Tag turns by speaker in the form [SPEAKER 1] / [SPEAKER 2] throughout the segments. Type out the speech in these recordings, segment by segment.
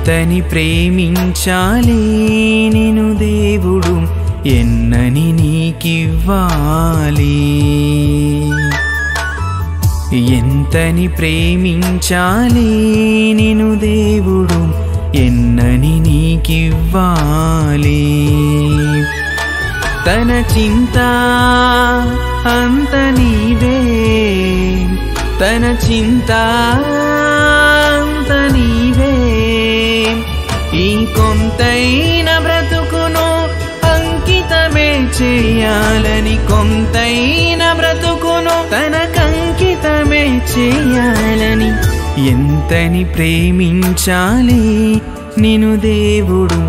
[SPEAKER 1] ఎంతని ప్రేమించాలి నిన్ను దేవుడు ఎన్నని నీకివ్వాలి ఎంతని ప్రేమించాలి నిన్ను దేవుడు ఎన్నని నీకివ్వాలి తన చింత అంత నీవే తన చింత అంత నీవే ఈ కొంతైన బ్రతుకును అంకితమే చేయాలని కొంతైన బ్రతుకును తనకంకితమే చేయాలని ఎంతని ప్రేమించాలి నిన్ను దేవుడు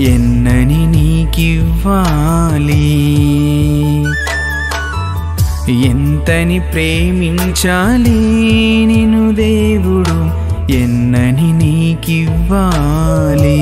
[SPEAKER 1] ఎన్నని నీకివ్వాలి ఎంతని ప్రేమించాలి నిన్ను దేవుడు ఎన్నని నీకివ్వాలి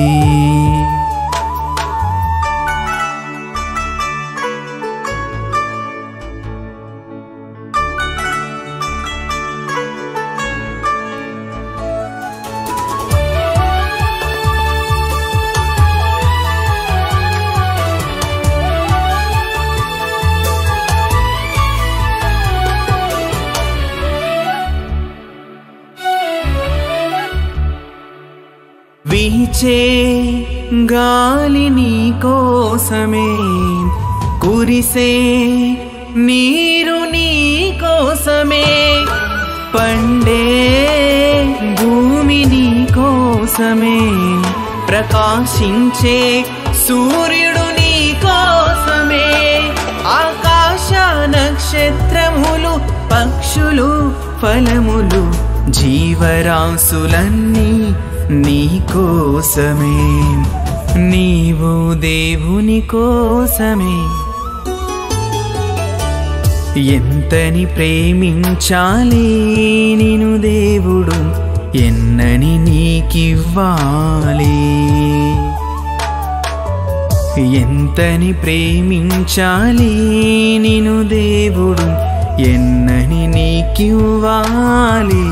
[SPEAKER 1] వీచే గాలి నీ కోసమే కురిసే నీరు నీ కోసమే పండే భూమి నీ కోసమే ప్రకాశించే సూర్యుడు నీ కోసమే ఆకాశ నక్షత్రములు పక్షులు ఫలములు జీవరాశులన్నీ నీ కోసమే నీవు దేవుని కోసమే ఎంతని ప్రేమించాలి నిన్ను దేవుడు ఎన్నని నీకివ్వాలి ఎంతని ప్రేమించాలి నిన్ను దేవుడు ఎన్నని నీకివ్వాలి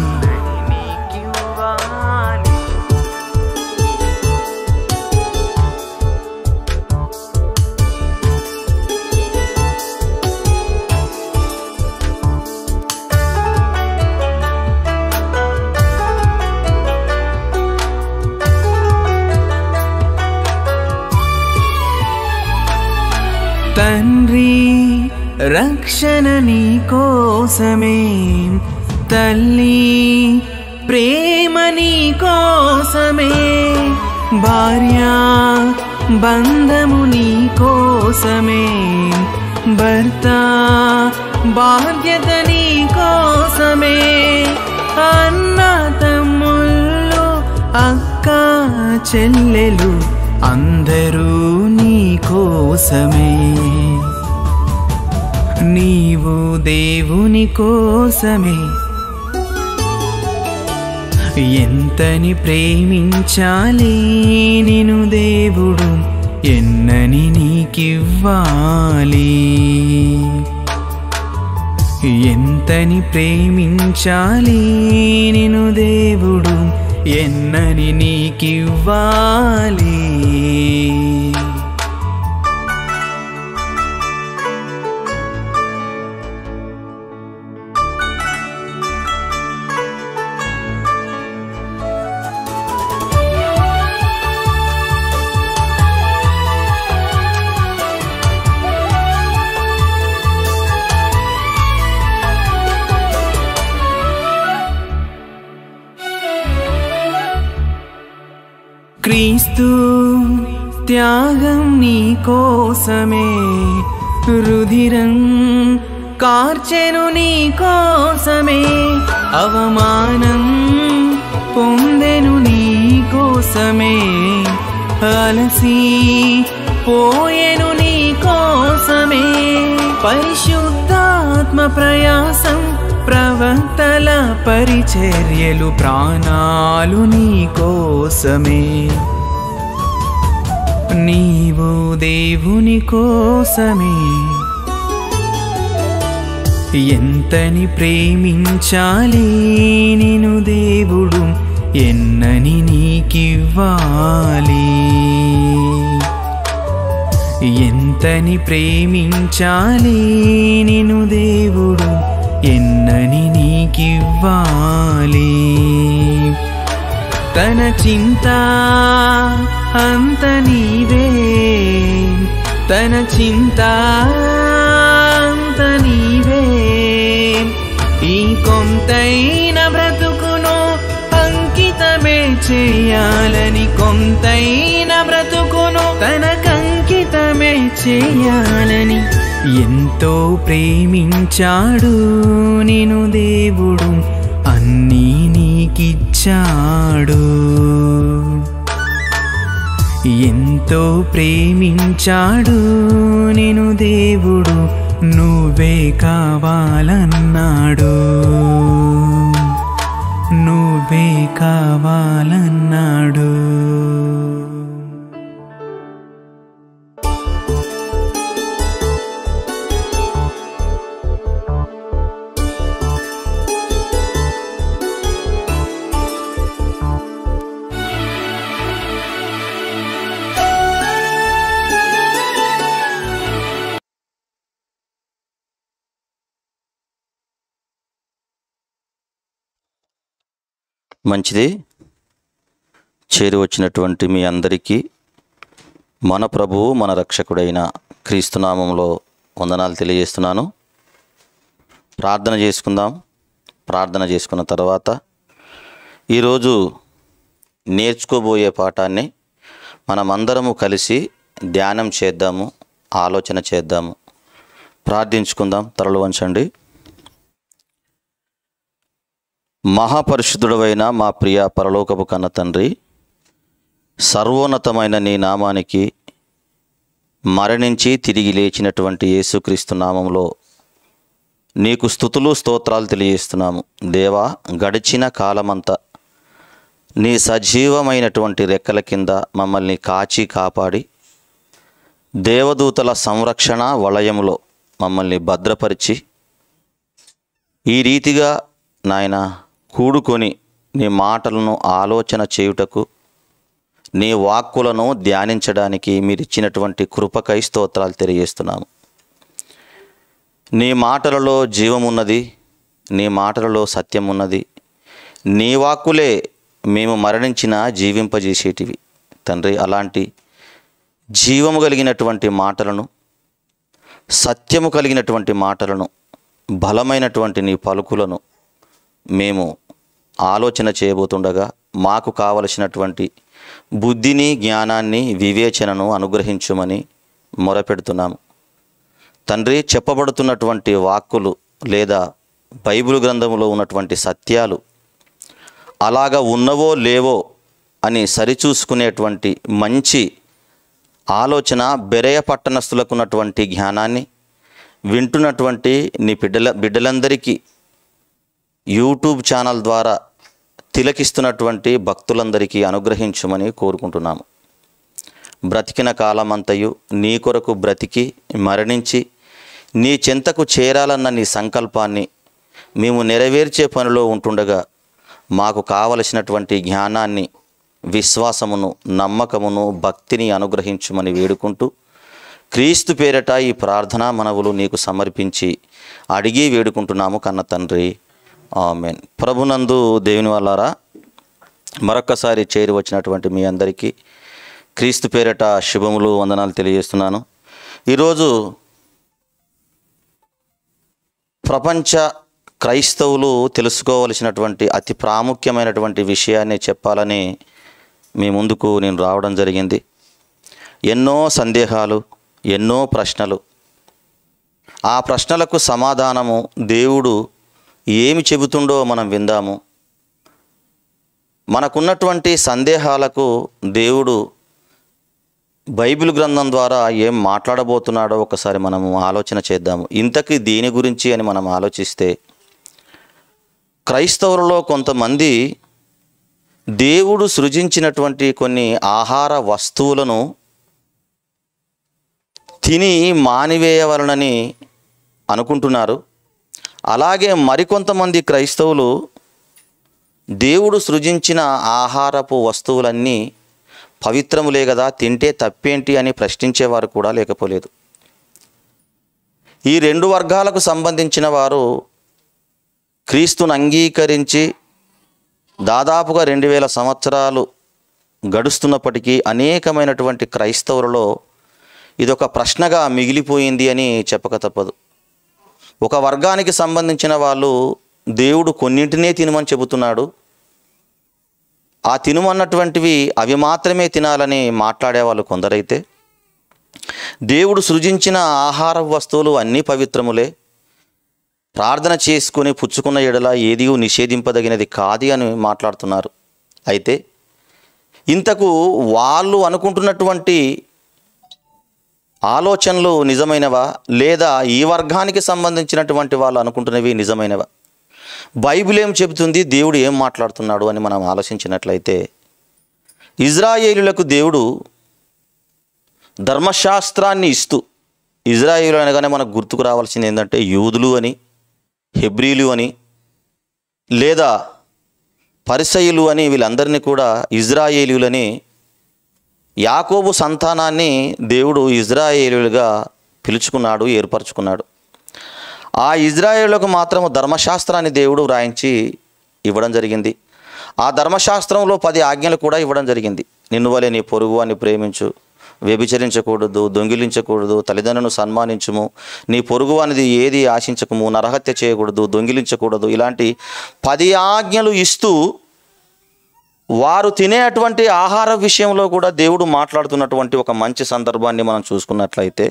[SPEAKER 1] తండ్రి రక్షణ నీ కోసమే తల్లి ప్రేమ నీ కోసమే భార్య బంధము నీ కోసమే భర్త బాధ్యత నీ కోసమే అన్న తమ్ముళ్ళు అక్క చెల్లెలు అందరూ నీ కోసమే నీవు దేవుని కోసమే ఎంతని ప్రేమించాలి నిన్ను దేవుడు ఎన్నని నీకివ్వాలి ఎంతని ప్రేమించాలి నిన్ను దేవుడు ఎన్నని నీకివ్వాలి క్రీస్తు త్యాగం నీ కోసమే రుధిరం కార్చెను నీ కోసమే అవమానం పొందెను నీ కోసమే అలసి పోయెను నీ కోసమే పరిశుద్ధాత్మ ప్రయాసం ప్రవక్తల పరిచర్యలు ప్రాణాలు నీ కోసమే నీవు దేవుని కోసమే ఎంతని ప్రేమించాలి నిన్ను దేవుడు ఎన్నని నీకివ్వాలి? ఎంతని ప్రేమించాలి నిన్ను దేవుడు, ఎన్నని నీకివ్వాలి? తన చింత అంత నీవే, తన చింత అంత నీవే. ఈ కొంతైన బ్రతుకును అంకితమే చేయాలని, కొంతైన బ్రతుకును తనకంకితమే చేయాలని ఎంతో ప్రేమించాడు నిన్ను దేవుడు, అన్నీ నీకిచ్చాడు. ఎంతో ప్రేమించాడు నిన్ను దేవుడు, నువ్వే కావాలన్నాడు, నువ్వే కావాలన్నాడు.
[SPEAKER 2] మంచిది. చేరి వచ్చినటువంటి మీ అందరికీ మన ప్రభువు మన రక్షకుడైన క్రీస్తునామంలో వందనాలు తెలియజేస్తున్నాను. ప్రార్థన చేసుకుందాం. ప్రార్థన చేసుకున్న తర్వాత ఈరోజు నేర్చుకోబోయే పాఠాన్ని మనమందరము కలిసి ధ్యానం చేద్దాము, ఆలోచన చేద్దాము. ప్రార్థించుకుందాం. తలలు వంచండి. మహాపరిశుద్ధుడవైన మా ప్రియ పరలోకపు కన్న తండ్రి, సర్వోన్నతమైన నీ నామానికి, మరణించి తిరిగి లేచినటువంటి యేసుక్రీస్తు నామంలో నీకు స్తుతులు స్తోత్రాలు తెలియజేస్తున్నాము. దేవా, గడిచిన కాలమంతా నీ సజీవమైనటువంటి రెక్కల కింద మమ్మల్ని కాచి కాపాడి దేవదూతల సంరక్షణ వలయంలో మమ్మల్ని భద్రపరిచి ఈ రీతిగా నాయన కూడుకొని నీ మాటలను ఆలోచన చేయుటకు, నీ వాక్కులను ధ్యానించడానికి మీరిచ్చినటువంటి కృపకై స్తోత్రాలు తెలియజేస్తున్నాము. నీ మాటలలో జీవమున్నది, నీ మాటలలో సత్యం ఉన్నది. నీ వాక్కులే మేము మరణించిన జీవింపజేసేటివి తండ్రి. అలాంటి జీవము కలిగినటువంటి మాటలను, సత్యము కలిగినటువంటి మాటలను, బలమైనటువంటి నీ పలుకులను మేము ఆలోచన చేయబోతుండగా మాకు కావలసినటువంటి బుద్ధిని, జ్ఞానాన్ని, వివేచనను అనుగ్రహించుమని మొరపెడుతున్నాము తండ్రి. చెప్పబడుతున్నటువంటి వాక్కులు లేదా బైబిల్ గ్రంథంలో ఉన్నటువంటి సత్యాలు అలాగా ఉన్నవో లేవో అని సరిచూసుకునేటువంటి మంచి ఆలోచన బెరయ పట్టణస్థులకు ఉన్నటువంటి జ్ఞానాన్ని వింటున్నటువంటి నీ బిడ్డలందరికీ యూట్యూబ్ ఛానల్ ద్వారా తిలకిస్తున్నటువంటి భక్తులందరికీ అనుగ్రహించమని కోరుకుంటున్నాము. బ్రతికిన కాలమంతయు నీ కొరకు బ్రతికి మరణించి నీ చెంతకు చేరాలన్న నీ సంకల్పాన్ని మేము నెరవేర్చే పనిలో ఉంటుండగా మాకు కావలసినటువంటి జ్ఞానాన్ని, విశ్వాసమును, నమ్మకమును, భక్తిని అనుగ్రహించమని వేడుకుంటూ క్రీస్తు పేరట ఈ ప్రార్థనా మనవులు నీకు సమర్పించి అడిగి వేడుకుంటున్నాము కన్న తండ్రి. ఆమెన్. ప్రభునందు దేవుని వాళ్ళారా, మరొక్కసారి చేరి వచ్చినటువంటి మీ అందరికీ క్రీస్తు పేరట శుభములు, వందనాలు తెలియజేస్తున్నాను. ఈరోజు ప్రపంచ క్రైస్తవులు తెలుసుకోవలసినటువంటి అతి ప్రాముఖ్యమైనటువంటి విషయాన్ని చెప్పాలని మీ ముందుకు నేను రావడం జరిగింది. ఎన్నో సందేహాలు, ఎన్నో ప్రశ్నలు. ఆ ప్రశ్నలకు సమాధానము దేవుడు ఏమి చెబుతుండో మనం విందాము. మనకున్నటువంటి సందేహాలకు దేవుడు బైబిల్ గ్రంథం ద్వారా ఏం మాట్లాడబోతున్నాడో ఒకసారి మనము ఆలోచన చేద్దాము. ఇంతకీ దీని గురించి అని మనం ఆలోచిస్తే, క్రైస్తవులలో కొంతమంది దేవుడు సృజించినటువంటి కొన్ని ఆహార వస్తువులను తిని మానివేయవలనని అనుకుంటున్నారు. అలాగే మరికొంతమంది క్రైస్తవులు దేవుడు సృజించిన ఆహారపు వస్తువులన్నీ పవిత్రములే కదా, తింటే తప్పేంటి అని ప్రశ్నించేవారు కూడా లేకపోలేదు. ఈ రెండు వర్గాలకు సంబంధించిన వారు క్రీస్తును అంగీకరించి దాదాపుగా 2000 సంవత్సరాలు గడుస్తున్నప్పటికీ అనేకమైనటువంటి క్రైస్తవులలో ఇదొక ప్రశ్నగా మిగిలిపోయింది అని చెప్పక తప్పదు. ఒక వర్గానికి సంబంధించిన వాళ్ళు దేవుడు కొన్నింటినే తినమని చెబుతున్నాడు, ఆ తినమన్నటువంటివి అవి మాత్రమే తినాలని మాట్లాడేవాళ్ళు కొందరైతే, దేవుడు సృజించిన ఆహార వస్తువులు అన్నీ పవిత్రములే, ప్రార్థన చేసుకుని పుచ్చుకున్న ఎడల ఏది నిషేధింపదగినది కాదు అని మాట్లాడుతున్నారు. అయితే ఇంతకు వాళ్ళు అనుకుంటున్నటువంటి ఆలోచనలు నిజమైనవా, లేదా ఈ వర్గానికి సంబంధించినటువంటి వాళ్ళు అనుకుంటున్నవి నిజమైనవా? బైబిల్ ఏం చెబుతుంది, దేవుడు ఏం మాట్లాడుతున్నాడు అని మనం ఆలోచించినట్లయితే, ఇజ్రాయేలులకు దేవుడు ధర్మశాస్త్రాన్ని ఇస్తూ, ఇజ్రాయేలు అనగానే మనకు గుర్తుకు రావాల్సింది ఏంటంటే యూదులు అని, హెబ్రీలు అని, లేదా పరిసయ్యులు అని, వీళ్ళందరినీ కూడా ఇజ్రాయేలీయులని, యాకోబు సంతానాన్ని దేవుడు ఇజ్రాయేలీయులుగా పిలుచుకున్నాడు, ఏర్పరచుకున్నాడు. ఆ ఇజ్రాయేలులకు మాత్రము ధర్మశాస్త్రాన్ని దేవుడు వ్రాయించి ఇవ్వడం జరిగింది. ఆ ధర్మశాస్త్రంలో 10 ఆజ్ఞలు కూడా ఇవ్వడం జరిగింది. నిన్ను వలె నీ పొరుగు అని ప్రేమించు, వ్యభిచరించకూడదు, దొంగిలించకూడదు, తల్లిదండ్రులను సన్మానించుము, నీ పొరుగు అనేది ఏది ఆశించకము, నరహత్య చేయకూడదు, దొంగిలించకూడదు, ఇలాంటి 10 ఆజ్ఞలు ఇస్తూ వారు తినేటువంటి ఆహార విషయంలో కూడా దేవుడు మాట్లాడుతున్నటువంటి ఒక మంచి సందర్భాన్ని మనం చూసుకున్నట్లయితే,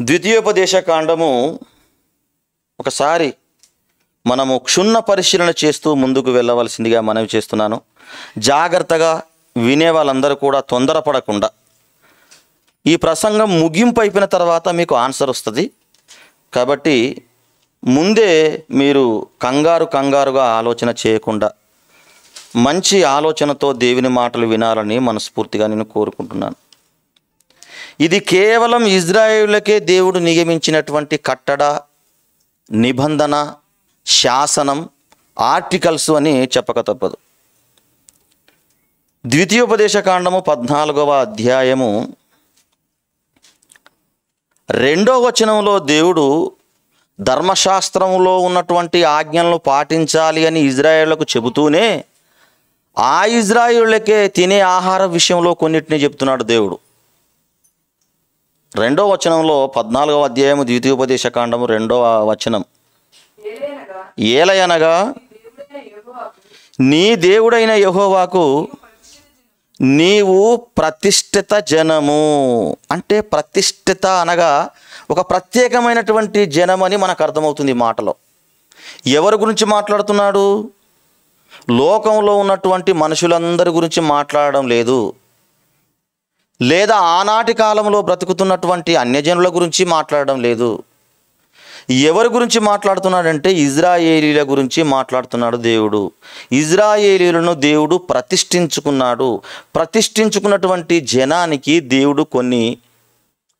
[SPEAKER 2] ద్వితీయోపదేశకాండము ఒకసారి మనము క్షుణ్ణ పరిశీలన చేస్తూ ముందుకు వెళ్ళవలసిందిగా మనవి చేస్తున్నాను. జాగ్రత్తగా వినే వాళ్ళందరూ కూడా తొందరపడకుండా, ఈ ప్రసంగం ముగింపు అయిపోయిన తర్వాత మీకు ఆన్సర్ వస్తుంది కాబట్టి ముందే మీరు కంగారుగా ఆలోచన చేయకుండా మంచి ఆలోచనతో దేవుని మాటలు వినాలని మనస్ఫూర్తిగా నేను కోరుకుంటున్నాను. ఇది కేవలం ఇజ్రాయేలులకే దేవుడు నియమించినటువంటి కట్టడ, నిబంధన, శాసనం, ఆర్టికల్స్ అని చెప్పక తప్పదు. ద్వితీయోపదేశకాండము 14వ అధ్యాయము 2వ వచనంలో దేవుడు ధర్మశాస్త్రంలో ఉన్నటువంటి ఆజ్ఞలను పాటించాలి అని ఇజ్రాయేలులకు చెబుతూనే ఆ ఇజ్రాయేలులకే తినే ఆహార విషయంలో కొన్నిటిని చెప్తున్నాడు దేవుడు. 2వ వచనంలో 14వ అధ్యాయము ద్వితీయోపదేశకాండము 2వ వచనం, ఏలయనగా నీ దేవుడైన యెహోవాకు నీవు ప్రతిష్ఠిత జనము. అంటే ప్రతిష్ఠిత అనగా ఒక ప్రత్యేకమైనటువంటి జనమని మనకు అర్థమవుతుంది ఈ మాటలో. ఎవరి గురించి మాట్లాడుతున్నాడు? లోకంలో ఉన్నటువంటి మనుషులందరి గురించి మాట్లాడడం లేదు, లేదా ఆనాటి కాలంలో బ్రతుకుతున్నటువంటి అన్యజనుల గురించి మాట్లాడడం లేదు. ఎవరి గురించి మాట్లాడుతున్నాడంటే ఇజ్రాయేలీల గురించి మాట్లాడుతున్నాడు దేవుడు. ఇజ్రాయేలీలను దేవుడు ప్రతిష్ఠించుకున్నాడు. ప్రతిష్ఠించుకున్నటువంటి జనానికి దేవుడు కొన్ని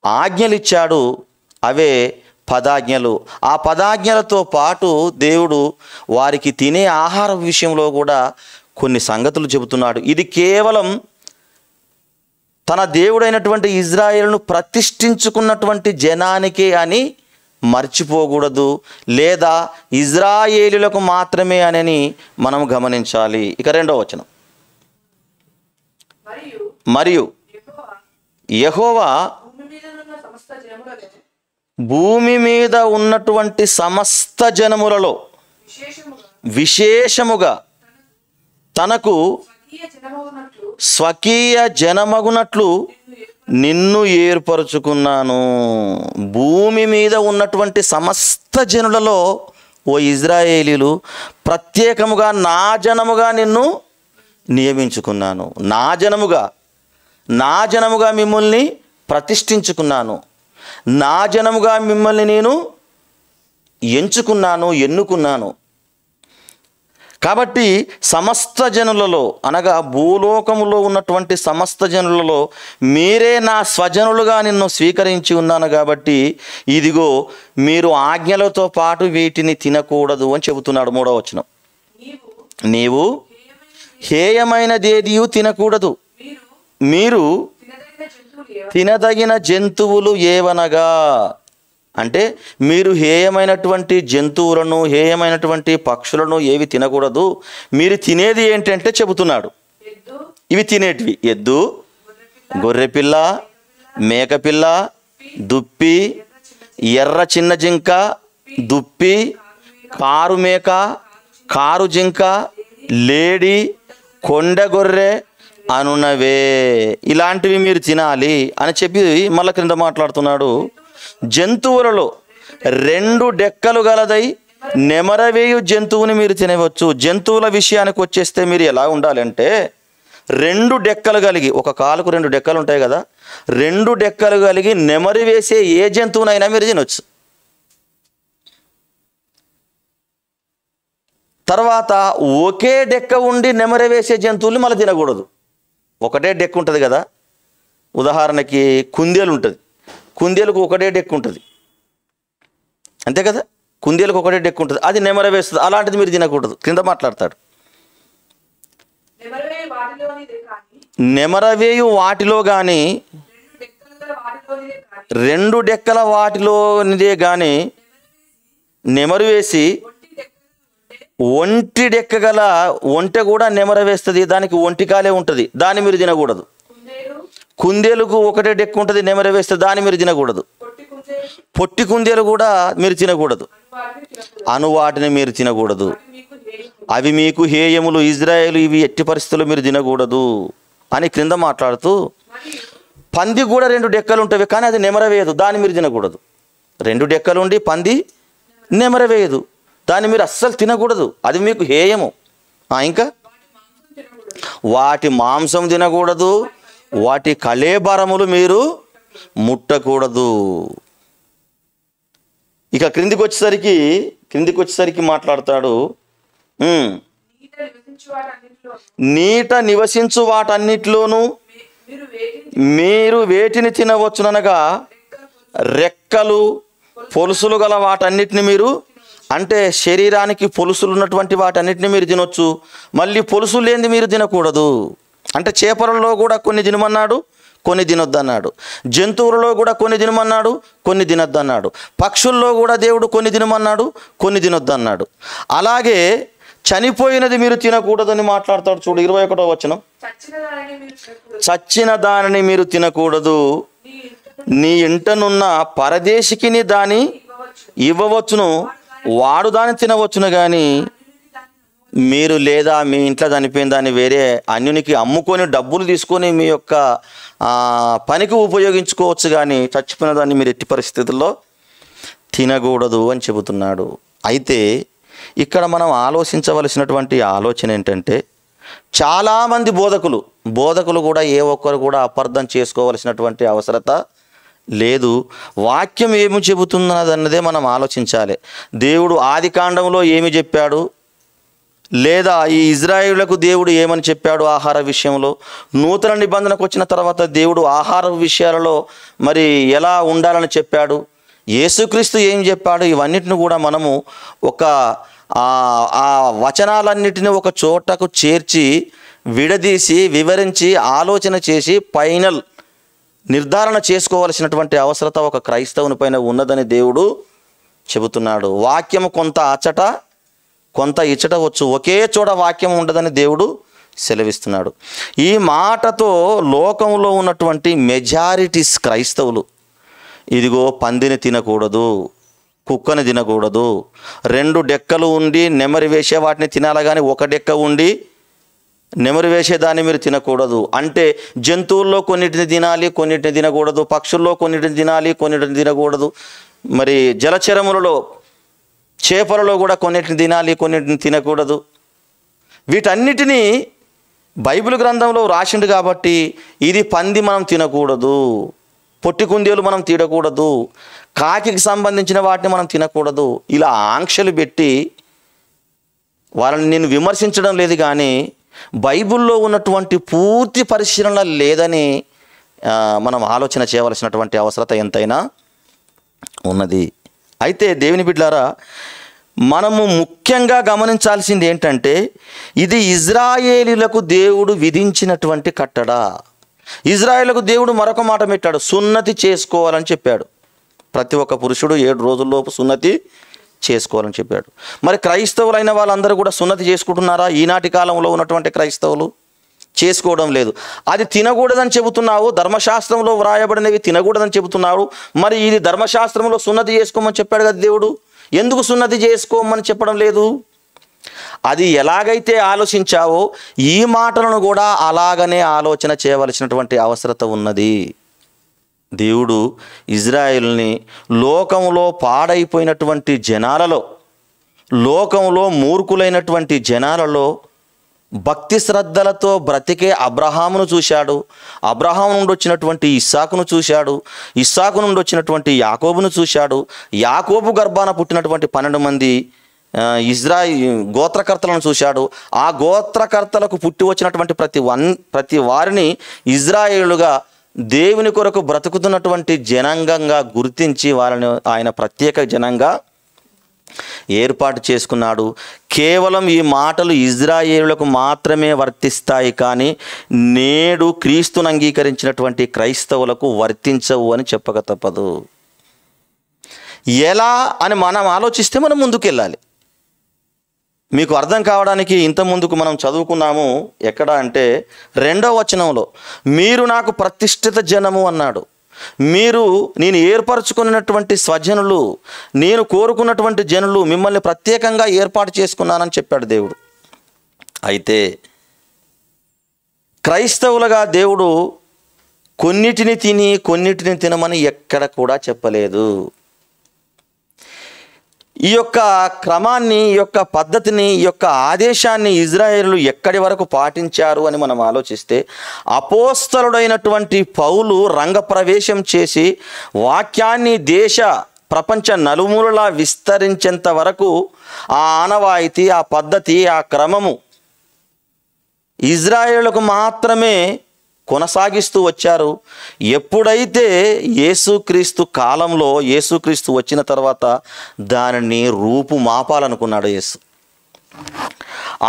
[SPEAKER 2] ఆజ్ఞలు ఇచ్చాడు, అవే 10 ఆజ్ఞలు. ఆ 10 ఆజ్ఞలతో పాటు దేవుడు వారికి తినే ఆహార విషయంలో కూడా కొన్ని సంగతులు చెబుతున్నాడు. ఇది కేవలం తన దేవుడైనటువంటి ఇజ్రాయేలును ప్రతిష్ఠించుకున్నటువంటి జనానికే అని మర్చిపోకూడదు, లేదా ఇజ్రాయేలులకు మాత్రమే అని మనం గమనించాలి. ఇక 2వ వచనం, మరియు యెహోవా భూమి మీద ఉన్నటువంటి సమస్త జనములలో విశేషముగా తనకు స్వకీయ జనమగునట్లు నిన్ను ఏర్పరచుకున్నాను. భూమి మీద ఉన్నటువంటి సమస్త జనులలో ఓ ఇజ్రాయేలీలు ప్రత్యేకముగా నా జనముగా నిన్ను నియమించుకున్నాను. నా జనముగా మిమ్మల్ని ప్రతిష్ఠించుకున్నాను. నా జనముగా మిమ్మల్ని నేను ఎన్నుకున్నాను. కాబట్టి సమస్త జనులలో అనగా భూలోకములో ఉన్నటువంటి సమస్త జనులలో మీరే నా స్వజనులుగా నిన్ను స్వీకరించి ఉన్నాను కాబట్టి ఇదిగో మీరు ఆజ్ఞలతో పాటు వీటిని తినకూడదు అని చెబుతున్నాడు. 3వ వచనం. నీవు హేయమైనదేదియు తినకూడదు, మీరు తినదగిన జంతువులు ఏవనగా, అంటే మీరు హేయమైనటువంటి జంతువులను హేయమైనటువంటి పక్షులను ఏవి తినకూడదు, మీరు తినేది ఏంటంటే చెబుతున్నాడు. ఇవి తినేటివి ఎద్దు, గొర్రెపిల్ల, మేకపిల్ల, దుప్పి, ఎర్ర చిన్న జింక, దుప్పి, కారు మేక, కారు జింక, లేడి, కొండ గొర్రె అనునవే, ఇలాంటివి మీరు తినాలి అని చెప్పి మళ్ళీ క్రింద మాట్లాడుతున్నాడు. జంతువులలో 2 డెక్కలు గలదై నెమరవేయు జంతువుని మీరు తినవచ్చు. జంతువుల విషయానికి వచ్చేస్తే మీరు ఎలా ఉండాలంటే 2 డెక్కలు కలిగి, ఒక కాలుకు 2 డెక్కలు ఉంటాయి కదా, 2 డెక్కలు కలిగి నెమరి వేసే ఏ జంతువునైనా మీరు తినవచ్చు. తర్వాత ఒకే డెక్క ఉండి నెమరి వేసే జంతువులు మళ్ళీ తినకూడదు. ఒకటే డెక్క ఉంటుంది కదా, ఉదాహరణకి కుందేలు ఉంటుంది, కుందేలకు ఒకటే డెక్క ఉంటుంది, అంతే కదా, కుందేలకు ఒకటే డెక్క ఉంటుంది, అది నెమర వేస్తుంది, అలాంటిది మీరు తినకూడదు. కింద మాట్లాడతాడు. నెమరవేయు వాటిలో కానీ 2 డెక్కల వాటిలోనిదే కానీ నెమరు వేసి ఒంటి డెక్క గల ఒంటె కూడా నెమర వేస్తుంది, దానికి ఒంటికాలే ఉంటుంది, దాన్ని మీరు తినకూడదు. కుందేలుకు ఒకటే డెక్క ఉంటుంది, నెమర వేస్తే దాన్ని మీరు తినకూడదు. పొట్టి కుందేలు కూడా మీరు తినకూడదు, వాటిని మీరు తినకూడదు, అవి మీకు హేయములు, ఇజ్రాయేలు ఇవి ఎట్టి పరిస్థితుల్లో మీరు తినకూడదు అని క్రింద మాట్లాడుతూ, పంది కూడా 2 డెక్కలు ఉంటాయి కానీ అది నెమర వేయదు, దాన్ని మీరు తినకూడదు. 2 డెక్కలు ఉండి పంది నెమర వేయదు, దాన్ని మీరు అస్సలు తినకూడదు, అది మీకు హేయము. ఇంకా వాటి మాంసం తినకూడదు, వాటి కళేబరములు మీరు ముట్టకూడదు. ఇక క్రిందికి వచ్చేసరికి మాట్లాడతాడు. నీట నివసించు వాటన్నిటిలోనూ మీరు వేటిని తినవచ్చుననగా రెక్కలు పొలుసులు గల వాటన్నిటిని మీరు, అంటే శరీరానికి పొలుసులు ఉన్నటువంటి వాటన్నిటిని మీరు తినొచ్చు, మళ్ళీ పొలుసు లేనిది మీరు తినకూడదు. అంటే చేపలలో కూడా కొన్ని తినమన్నాడు, కొన్ని తినొద్దన్నాడు. జంతువులలో కూడా కొన్ని తినమన్నాడు, కొన్ని తినొద్దన్నాడు. పక్షుల్లో కూడా దేవుడు కొన్ని తినమన్నాడు, కొన్ని తినొద్దన్నాడు. అలాగే చనిపోయినది మీరు తినకూడదని మాట్లాడతాడు. చూడు 21వ వచనం. చచ్చిన దానిని మీరు తినకూడదు, నీ ఇంటనున్న పరదేశికి నీ దాని ఇవ్వవచ్చును, వాడు దాన్ని తినవచ్చును కానీ మీరు లేదా మీ ఇంట్లో చనిపోయిన దాన్ని వేరే అన్యునికి అమ్ముకొని డబ్బులు తీసుకొని మీ యొక్క పనికి ఉపయోగించుకోవచ్చు, కానీ చచ్చిపోయిన దాన్ని మీరు ఎట్టి పరిస్థితుల్లో తినకూడదు అని చెబుతున్నాడు. అయితే ఇక్కడ మనం ఆలోచించవలసినటువంటి ఆలోచన ఏంటంటే, చాలామంది బోధకులు కూడా ఏ ఒక్కరు కూడా అపార్థం చేసుకోవలసినటువంటి అవసరత లేదు. వాక్యం ఏమి చెబుతున్నదన్నదే మనం ఆలోచించాలి. దేవుడు ఆది కాండంలో ఏమి చెప్పాడు, లేదా ఈ ఇజ్రాయేలులకు దేవుడు ఏమని చెప్పాడు ఆహార విషయంలో, నూతన నిబంధనకు వచ్చిన తర్వాత దేవుడు ఆహార విషయాలలో మరి ఎలా ఉండాలని చెప్పాడు, యేసుక్రీస్తు ఏం చెప్పాడు, ఇవన్నిటిని కూడా మనము ఆ వచనాలన్నిటిని ఒక చోటకు చేర్చి విడదీసి వివరించి ఆలోచన చేసి ఫైనల్ నిర్ధారణ చేసుకోవలసినటువంటి అవసరత ఒక క్రైస్తవుని పైన ఉన్నదని దేవుడు చెబుతున్నాడు. వాక్యము కొంత అచ్చట కొంత ఇచ్చట వచ్చు, ఒకే చోట వాక్యం ఉండదని దేవుడు సెలవిస్తున్నాడు. ఈ మాటతో లోకంలో ఉన్నటువంటి మెజారిటీస్ క్రైస్తవులు ఇదిగో పందిని తినకూడదు, కుక్కని తినకూడదు, 2 డెక్కలు ఉండి నెమరి వేసే వాటిని తినాలి కానీ ఒక డెక్క ఉండి నెమరు వేసేదాన్ని మీరు తినకూడదు. అంటే జంతువుల్లో కొన్నిటిని తినాలి, కొన్నిటిని తినకూడదు, పక్షుల్లో కొన్నిటిని తినాలి, కొన్నిటిని తినకూడదు, మరి జలచరములలో చేపలలో కూడా కొన్నిటిని తినాలి, కొన్నిటిని తినకూడదు. వీటన్నిటినీ బైబిల్ గ్రంథంలో రాసిండు కాబట్టి ఇది పంది మనం తినకూడదు, పొట్టి కుందేలు మనం తినకూడదు, కాకికి సంబంధించిన వాటిని మనం తినకూడదు, ఇలా ఆంక్షలు పెట్టి వాళ్ళని నేను విమర్శించడం లేదు, కానీ బైబిల్లో ఉన్నటువంటి పూర్తి పరిశీలన లేదని మనం ఆలోచన చేయవలసినటువంటి అవసరత ఎంతైనా ఉన్నది. అయితే దేవుని బిడ్డలారా, మనము ముఖ్యంగా గమనించాల్సింది ఏంటంటే, ఇది ఇజ్రాయేలీలకు దేవుడు విధించినటువంటి కట్టడ. ఇజ్రాయేలుకు దేవుడు మరొక మాట పెట్టాడు, సున్నతి చేసుకోవాలని చెప్పాడు. ప్రతి ఒక్క పురుషుడు 7 రోజుల్లోపు సున్నతి చేసుకోవాలని చెప్పాడు. మరి క్రైస్తవులైన వాళ్ళందరూ కూడా సున్నతి చేసుకుంటున్నారా? ఈనాటి కాలంలో ఉన్నటువంటి క్రైస్తవులు చేసుకోవడం లేదు. అది తినకూడదని చెబుతున్నావు, ధర్మశాస్త్రంలో వ్రాయబడినవి తినకూడదని చెబుతున్నావు. మరి ఇది ధర్మశాస్త్రంలో సున్నతి చేసుకోమని చెప్పాడు కదా దేవుడు, ఎందుకు సున్నతి చేసుకోమని చెప్పడం లేదు? అది ఎలాగైతే ఆలోచించావో ఈ మాటలను కూడా అలాగనే ఆలోచన చేయవలసినటువంటి అవసరత ఉన్నది. దేవుడు ఇజ్రాయేలుని లోకంలో పాడైపోయినటువంటి జనాలలో, లోకంలో మూర్ఖులైనటువంటి జనాలలో భక్తి శ్రద్ధలతో బ్రతికే అబ్రహామును చూశాడు. అబ్రహాము నుండి వచ్చినటువంటి ఇస్సాకును చూశాడు. ఇస్సాకు నుండి వచ్చినటువంటి యాకోబును చూశాడు. యాకోబు గర్భాన పుట్టినటువంటి 12 మంది గోత్రకర్తలను చూశాడు. ఆ గోత్రకర్తలకు పుట్టి వచ్చినటువంటి ప్రతి వారిని ఇజ్రాయేలుగా, దేవుని కొరకు బ్రతుకుతున్నటువంటి జనాంగంగా గుర్తించి వారిని ఆయన ప్రత్యేక జనంగా ఏర్పాటు చేసుకున్నాడు. కేవలం ఈ మాటలు ఇజ్రాయేలులకు మాత్రమే వర్తిస్తాయి, కానీ నేడు క్రీస్తును అంగీకరించినటువంటి క్రైస్తవులకు వర్తించవు అని చెప్పక తప్పదు. ఎలా అని మనం ఆలోచిస్తే మనం ముందుకెళ్ళాలి. మీకు అర్థం కావడానికి ఇంత ముందుకు మనం చదువుకున్నాము. ఎక్కడ అంటే 2వ వచనంలో, మీరు నాకు ప్రతిష్ఠిత జనము అన్నాడు. నేను ఏర్పరచుకున్నటువంటి స్వజనులు, నేను కోరుకున్నటువంటి జనులు, మిమ్మల్ని ప్రత్యేకంగా ఏర్పాటు చేసుకున్నానని చెప్పాడు దేవుడు. అయితే క్రైస్తవులుగా దేవుడు కొన్నిటిని తిని కొన్నిటిని తినమని ఎక్కడ కూడా చెప్పలేదు. ఈ యొక్క క్రమాన్ని, ఈ యొక్క పద్ధతిని, ఈ యొక్క ఆదేశాన్ని ఇజ్రాయేలు ఎక్కడి వరకు పాటించారు అని మనం ఆలోచిస్తే, అపోస్తలుడైనటువంటి పౌలు రంగప్రవేశం చేసి వాక్యాన్ని దేశ ప్రపంచ నలుమూలలా విస్తరించేంత వరకు ఆ ఆనవాయితీ, ఆ పద్ధతి, ఆ క్రమము ఇజ్రాయేలుకు మాత్రమే కొనసాగిస్తూ వచ్చారు. ఎప్పుడైతే యేసుక్రీస్తు కాలంలో, యేసుక్రీస్తు వచ్చిన తర్వాత దానిని రూపుమాపాలనుకున్నాడు యేసు.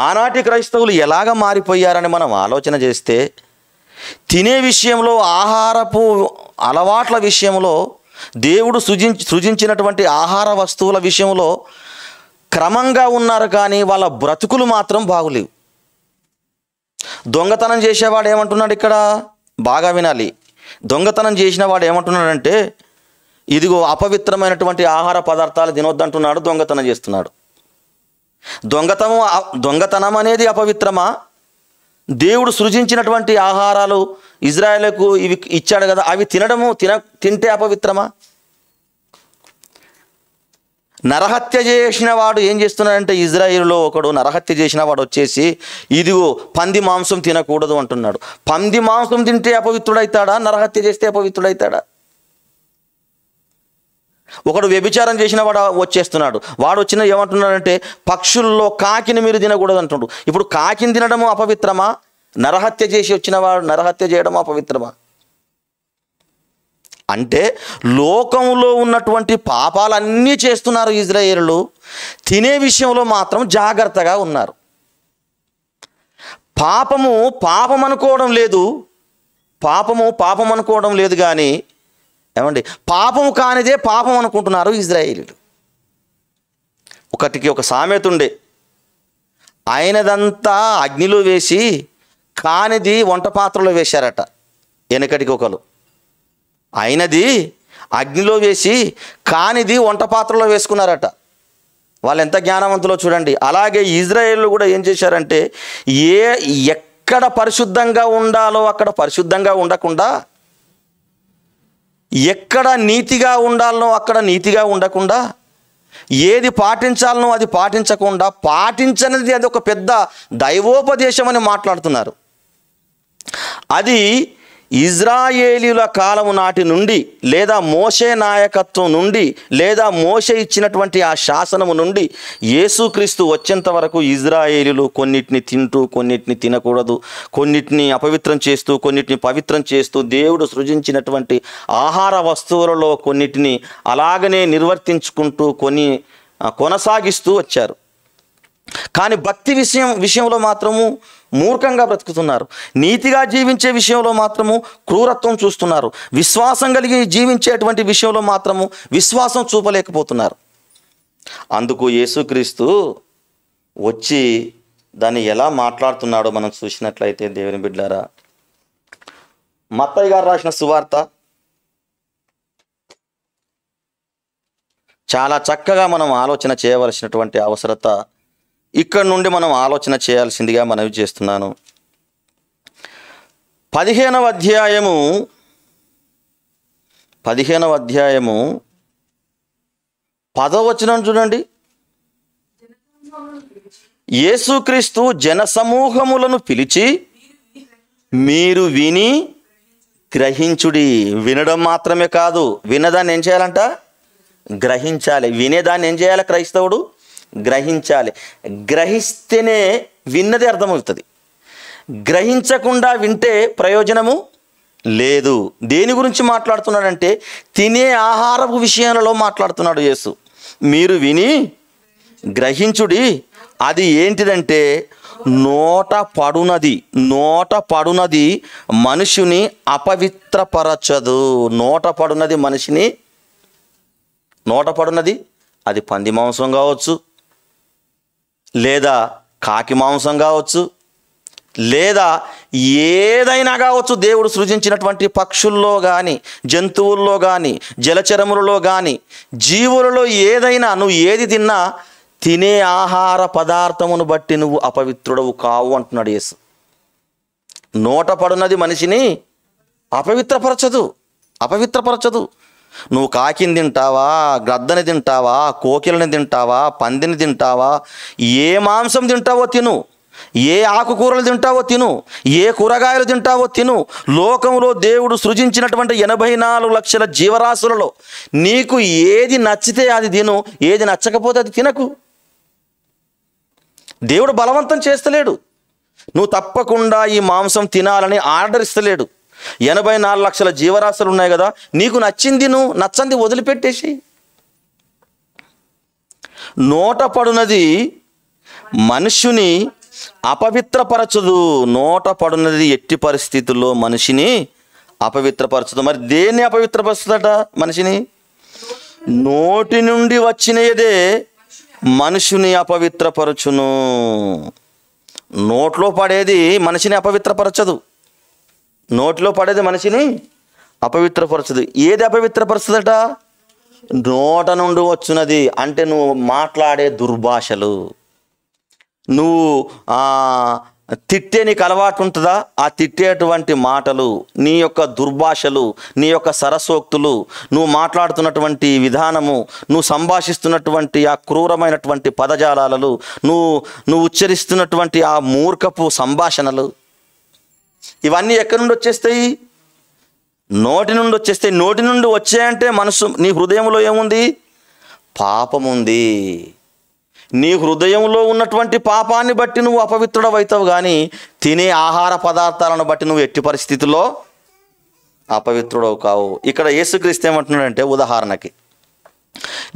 [SPEAKER 2] ఆనాటి క్రైస్తవులు ఎలాగ మారిపోయారని మనం ఆలోచన చేస్తే, తినే విషయంలో, ఆహారపు అలవాట్ల విషయంలో, దేవుడు సృజించినటువంటి ఆహార వస్తువుల విషయంలో క్రమంగా ఉన్నారు, కానీ వాళ్ళ బ్రతుకులు మాత్రం బాగులేవు. దొంగతనం చేసేవాడు ఏమంటున్నాడు ఇక్కడ? బాగా వినాలి. దొంగతనం చేసిన వాడు ఏమంటున్నాడంటే, ఇదిగో అపవిత్రమైనటువంటి ఆహార పదార్థాలు తినొద్దంటున్నాడు, దొంగతనం చేస్తున్నాడు. దొంగతనం అనేది అపవిత్రమా? దేవుడు సృజించినటువంటి ఆహారాలు ఇజ్రాయేలుకు ఇవి ఇచ్చాడు కదా, అవి తింటే అపవిత్రమా? నరహత్య చేసిన వాడు ఏం చేస్తున్నాడంటే, ఇజ్రాయేలులో ఒకడు నరహత్య చేసిన వాడు వచ్చేసి, ఇదిగో పంది మాంసం తినకూడదు అంటున్నాడు. పంది మాంసం తింటే అపవిత్రుడైతాడా? నరహత్య చేస్తే అపవిత్రుడైతాడా? ఒకడు వ్యభిచారం చేసిన వాడు వచ్చేస్తున్నాడు. వాడు వచ్చిన ఏమంటున్నాడంటే, పక్షుల్లో కాకిని మీరు తినకూడదు అంటున్నాడు. ఇప్పుడు కాకిని తినడము అపవిత్రమా? నరహత్య చేసి వచ్చిన వాడు నరహత్య చేయడం అపవిత్రమా? అంటే లోకంలో ఉన్నటువంటి పాపాలన్నీ చేస్తున్నారు ఇజ్రాయేలు, తినే విషయంలో మాత్రం జాగ్రత్తగా ఉన్నారు. పాపం అనుకోవడం లేదు, పాపం అనుకోవడం లేదు, కానీ ఏమండి, పాపము కానిదే పాపం అనుకుంటున్నారు ఇజ్రాయేలీలు. ఒక సామెత ఉండే, ఆయనదంతా అగ్నిలో వేసి కానిది వంట పాత్రలో వేశారట. వెనకటికి ఒకరు అయినది అగ్నిలో వేసి కానిది వంట పాత్రలో వేసుకున్నారట. వాళ్ళు ఎంత జ్ఞానవంతులో చూడండి. అలాగే ఇజ్రాయేలు కూడా ఏం చేశారంటే, ఎక్కడ పరిశుద్ధంగా ఉండాలో అక్కడ పరిశుద్ధంగా ఉండకుండా, ఎక్కడ నీతిగా ఉండాలనో అక్కడ నీతిగా ఉండకుండా, ఏది పాటించాలనో అది పాటించకుండా, పాటించనిది అది ఒక పెద్ద దైవోపదేశం అని మాట్లాడుతున్నారు. అది ఇజ్రాయేలీల కాలము నాటి నుండి, లేదా మోషే నాయకత్వం నుండి, లేదా మోషే ఇచ్చినటువంటి ఆ శాసనము నుండి యేసుక్రీస్తు వచ్చేంత వరకు ఇజ్రాయేలీలు కొన్నిటిని తింటూ కొన్నిటిని తినకూడదు, కొన్నిటిని అపవిత్రం చేస్తూ కొన్నిటిని పవిత్రం చేస్తూ దేవుడు సృజించినటువంటి ఆహార వస్తువులలో కొన్నిటిని అలాగనే నిర్వర్తించుకుంటూ కొనసాగిస్తూ వచ్చారు. కానీ భక్తి విషయంలో మాత్రము మూర్ఖంగా బ్రతుకుతున్నారు. నీతిగా జీవించే విషయంలో మాత్రము క్రూరత్వం చూస్తున్నారు. విశ్వాసం కలిగి జీవించేటువంటి విషయంలో మాత్రము విశ్వాసం చూపలేకపోతున్నారు. అందుకు యేసుక్రీస్తు వచ్చి దాన్ని ఎలా మాట్లాడుతున్నాడో మనం చూసినట్లయితే దేవుని బిడ్డలారా, మత్తయి గారు రాసిన సువార్త చాలా చక్కగా మనం ఆలోచన చేయవలసినటువంటి అవసరత ఇక్కడ నుండి మనం ఆలోచన చేయాల్సిందిగా మనవి చేస్తున్నాను. 15వ అధ్యాయము 10వ వచనం చూడండి. యేసుక్రీస్తు జనసమూహములను పిలిచి, మీరు విని గ్రహించుడి. వినడం మాత్రమే కాదు, వినదాన్ని ఏం చేయాలంట? గ్రహించాలి. వినేదాన్ని ఏం చేయాలి? క్రైస్తవుడు గ్రహించాలి. గ్రహిస్తేనే విన్నది అర్థమవుతుంది. గ్రహించకుండా వింటే ప్రయోజనము లేదు. దేని గురించి మాట్లాడుతున్నాడంటే తినే ఆహారపు విషయాలలో మాట్లాడుతున్నాడు యేసు. మీరు విని గ్రహించుడి. అది ఏంటిదంటే నోట పడునది మనుషుని అపవిత్రపరచదు. నోట పడునది అది పంది మాంసం కావచ్చు, లేదా కాకి మాంసం కావచ్చు, లేదా ఏదైనా కావచ్చు. దేవుడు సృజించినటువంటి పక్షుల్లో కానీ, జంతువుల్లో కానీ, జలచరములలో కానీ, జీవులలో ఏదైనా నువ్వు ఏది తిన్నా తినే ఆహార పదార్థమును బట్టి నువ్వు అపవిత్రుడవు కావు అంటున్నాడు యేసు. నోట పడున్నది మనిషిని అపవిత్రపరచదు. నువ్వు కాకిని తింటావా, గద్దని తింటావా, కోకిలని తింటావా, పందిని తింటావా, ఏ మాంసం తింటావో తిను, ఏ ఆకుకూరలు తింటావో తిను, ఏ కూరగాయలు తింటావో తిను. లోకంలో దేవుడు సృజించినటువంటి 84 లక్షల జీవరాశులలో నీకు ఏది నచ్చితే అది తిను, ఏది నచ్చకపోతే అది తినకు. దేవుడు బలవంతం చేస్తలేడు. నువ్వు తప్పకుండా ఈ మాంసం తినాలని ఆర్డర్ ఇస్తలేడు. 84 లక్షల జీవరాశులు ఉన్నాయి కదా, నీకు నచ్చింది నువ్వు, నచ్చంది వదిలిపెట్టేసి. నోట పడునది మనుషుని అపవిత్రపరచదు. నోట పడునది ఎట్టి పరిస్థితుల్లో మనిషిని అపవిత్రపరచదు. మరి దేన్ని అపవిత్రపరుస్తుందట మనిషిని? నోటి నుండి వచ్చినదే మనుషుని అపవిత్రపరచును. నోట్లో పడేది మనిషిని అపవిత్రపరచదు. నోట్లో పడేది మనిషిని అపవిత్రపరచదు. ఏది అపవిత్రపరుస్తుందట? నోట నుండి వచ్చినది. అంటే నువ్వు మాట్లాడే దుర్భాషలు, నువ్వు తిట్టే నీకు అలవాటు ఉంటుందా? ఆ తిట్టేటువంటి మాటలు, నీ యొక్క దుర్భాషలు, నీ యొక్క సరసోక్తులు, నువ్వు మాట్లాడుతున్నటువంటి విధానము, నువ్వు సంభాషిస్తున్నటువంటి ఆ క్రూరమైనటువంటి పదజాలాలు, నువ్వు ఉచ్చరిస్తున్నటువంటి ఆ మూర్ఖపు సంభాషణలు, ఇవన్నీ ఎక్కడి నుండి వచ్చేస్తాయి? నోటి నుండి వచ్చేస్తాయి. నోటి నుండి వచ్చాయంటే మనసు, నీ హృదయంలో ఏముంది? పాపం ఉంది. నీ హృదయంలో ఉన్నటువంటి పాపాన్ని బట్టి నువ్వు అపవిత్రుడవైతావు. కానీ తినే ఆహార పదార్థాలను బట్టి నువ్వు ఎట్టి పరిస్థితుల్లో అపవిత్రుడవు కావు. ఇక్కడ యేసుక్రీస్తు ఏమంటున్నాడంటే, ఉదాహరణకి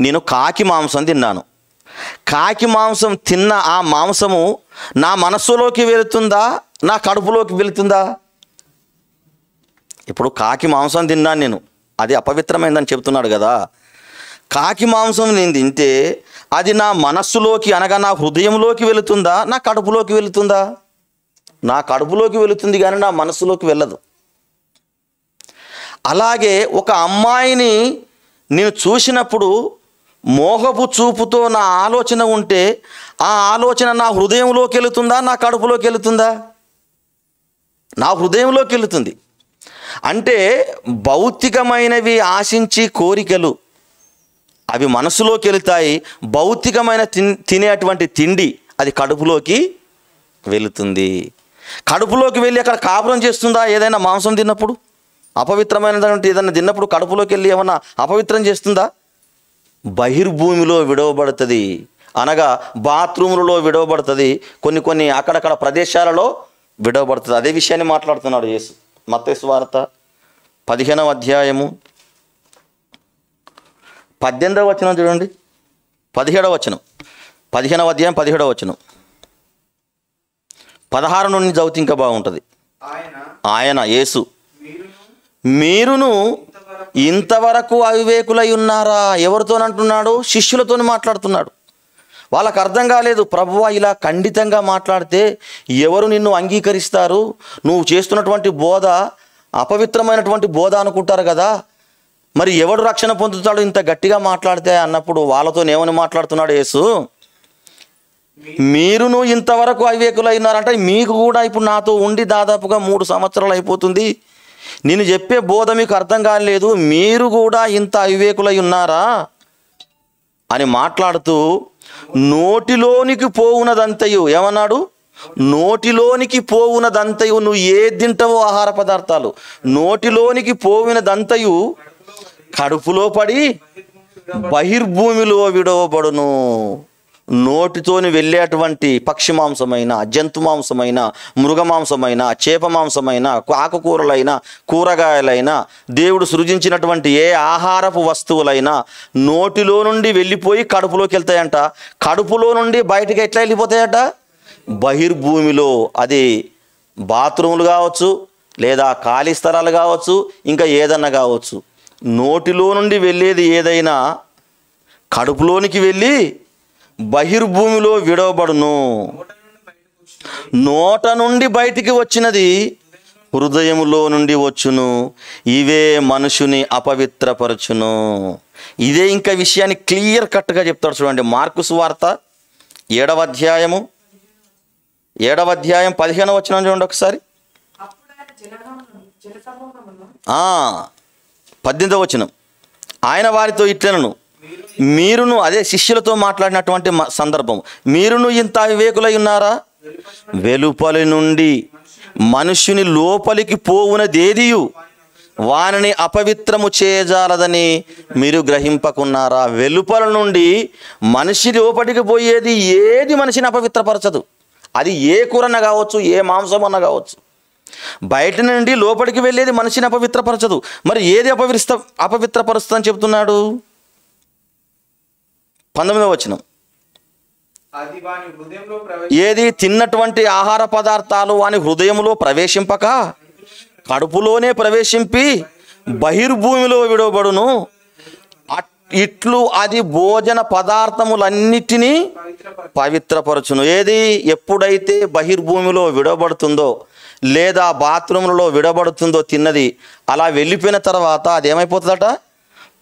[SPEAKER 2] నేను కాకి మాంసం తిన్నాను. కాకి మాంసం తిన్న ఆ మాంసము నా మనస్సులోకి వెళుతుందా, నా కడుపులోకి వెళుతుందా? ఇప్పుడు కాకి మాంసం తిన్నాను నేను, అది అపవిత్రమైందని చెప్తున్నాడు కదా. కాకి మాంసం నేను తింటే అది నా మనస్సులోకి, అనగా నా హృదయంలోకి వెళుతుందా, నా కడుపులోకి వెళుతుందా? నా కడుపులోకి వెళుతుంది కానీ నా మనస్సులోకి వెళ్ళదు. అలాగే ఒక అమ్మాయిని నేను చూసినప్పుడు మోహపు చూపుతో నా ఆలోచన ఉంటే ఆ ఆలోచన నా హృదయంలోకి వెళుతుందా, నా కడుపులోకి వెళుతుందా? నా హృదయంలోకి వెళుతుంది. అంటే భౌతికమైనవి ఆశించి కోరికలు అవి మనసులోకి వెళుతాయి. భౌతికమైన తినేటువంటి తిండి అది కడుపులోకి వెళుతుంది. కడుపులోకి వెళ్ళి అక్కడ కాపురం చేస్తుందా? ఏదైనా మాంసం తిన్నప్పుడు, అపవిత్రమైనటువంటి ఏదైనా తిన్నప్పుడు కడుపులోకి వెళ్ళి ఏమన్నా అపవిత్రం చేస్తుందా? బహిర్భూమిలో విడవబడుతుంది, అనగా బాత్రూములలో విడవబడుతుంది, కొన్ని అక్కడక్కడ ప్రదేశాలలో విడవబడుతుంది. అదే విషయాన్ని మాట్లాడుతున్నాడు యేసు. మత్తయి సువార్త 15వ అధ్యాయము 18వ వచనం చూడండి. 17వ వచనం, 15వ అధ్యాయం 17వ వచనం. 16 నుండి చదివితే ఇంకా బాగుంటుంది. ఆయన యేసు, మీరును ఇంతవరకు అవివేకులై ఉన్నారా? ఎవరితోనంటున్నాడు? శిష్యులతో మాట్లాడుతున్నాడు. వాళ్ళకు అర్థం కాలేదు, ప్రభువా ఇలా ఖండితంగా మాట్లాడితే ఎవరు నిన్ను అంగీకరిస్తారు? నువ్వు చేస్తున్నటువంటి బోధ అపవిత్రమైనటువంటి బోధ అనుకుంటారు కదా, మరి ఎవడు రక్షణ పొందుతాడు ఇంత గట్టిగా మాట్లాడితే అన్నప్పుడు వాళ్ళతో ఏమని మాట్లాడుతున్నాడు యేసు? మీరును ఇంతవరకు అవివేకులై ఉన్నారంటే మీకు కూడా ఇప్పుడు నాతో ఉండి దాదాపుగా 3 సంవత్సరాలు అయిపోతుంది, నేను చెప్పే బోధ మీకు అర్థం కాలేదు, మీరు కూడా ఇంత అవివేకులై ఉన్నారా అని మాట్లాడుతూ, నోటిలోనికి పోవునదంతయు, ఏమన్నాడు? నోటిలోనికి పోవునదంతయు, నువ్వు ఏది తింటావో ఆహార పదార్థాలు, నోటిలోనికి పోవునదంతయు కడుపులో పడి బహిర్భూమిలో విడవబడును. నోటితోని వెళ్ళేటువంటి పక్షి మాంసమైన, జంతు మాంసమైన, మృగ మాంసమైన, చేప మాంసమైన, ఆకుకూరలైన, కూరగాయలైన, దేవుడు సృజించినటువంటి ఏ ఆహారపు వస్తువులైనా నోటిలో నుండి వెళ్ళిపోయి కడుపులోకి వెళ్తాయంట. కడుపులో నుండి బయటకి ఎట్లా వెళ్ళిపోతాయట? బహిర్భూమిలో. అది బాత్రూములు కావచ్చు, లేదా ఖాళీ స్థలాలు కావచ్చు, ఇంకా ఏదన్నా కావచ్చు. నోటిలో నుండి వెళ్ళేది ఏదైనా కడుపులోనికి వెళ్ళి బహిర్భూమిలో విడవబడును. నోట నుండి బయటికి వచ్చినది హృదయములో నుండి వచ్చును, ఇవే మనుషుని అపవిత్రపరచును. ఇదే ఇంకా విషయాన్ని క్లియర్ కట్గా చెప్తాడు చూడండి. మార్కు సువార్త 7వ అధ్యాయం 15వ వచనం చూడండి ఒకసారి. 18వ వచనం. ఆయన వారితో ఇట్లనను, మీరును, అదే శిష్యులతో మాట్లాడినటువంటి సందర్భం, మీరును ఇంత అవివేకులై ఉన్నారా? వెలుపలి నుండి మనుష్యుని లోపలికి పోవునదేదియు వానిని అపవిత్రము చేయజాలదని మీరు గ్రహింపకున్నారా? వెలుపల నుండి మనిషి లోపలికి పోయేది ఏది మనిషిని అపవిత్రపరచదు. అది ఏ కూరన్న కావచ్చు, ఏ మాంసం అన్న కావచ్చు. బయట నుండి లోపలికి వెళ్ళేది మనిషిని అపవిత్రపరచదు. మరి ఏది అపవిత్రపరుస్తుందని చెప్తున్నాడు? 19వ వచనం. ఏది? తిన్నటువంటి ఆహార పదార్థాలు వాని హృదయంలో ప్రవేశింపక కడుపులోనే ప్రవేశింపి బహిర్భూమిలో విడవబడును. ఇట్లు అది భోజన పదార్థములన్నిటినీ పవిత్రపరచును. ఏది? ఎప్పుడైతే బహిర్భూమిలో విడవబడుతుందో, లేదా బాత్రూములలో విడబడుతుందో తిన్నది, అలా వెళ్ళిపోయిన తర్వాత అదేమైపోతుందట?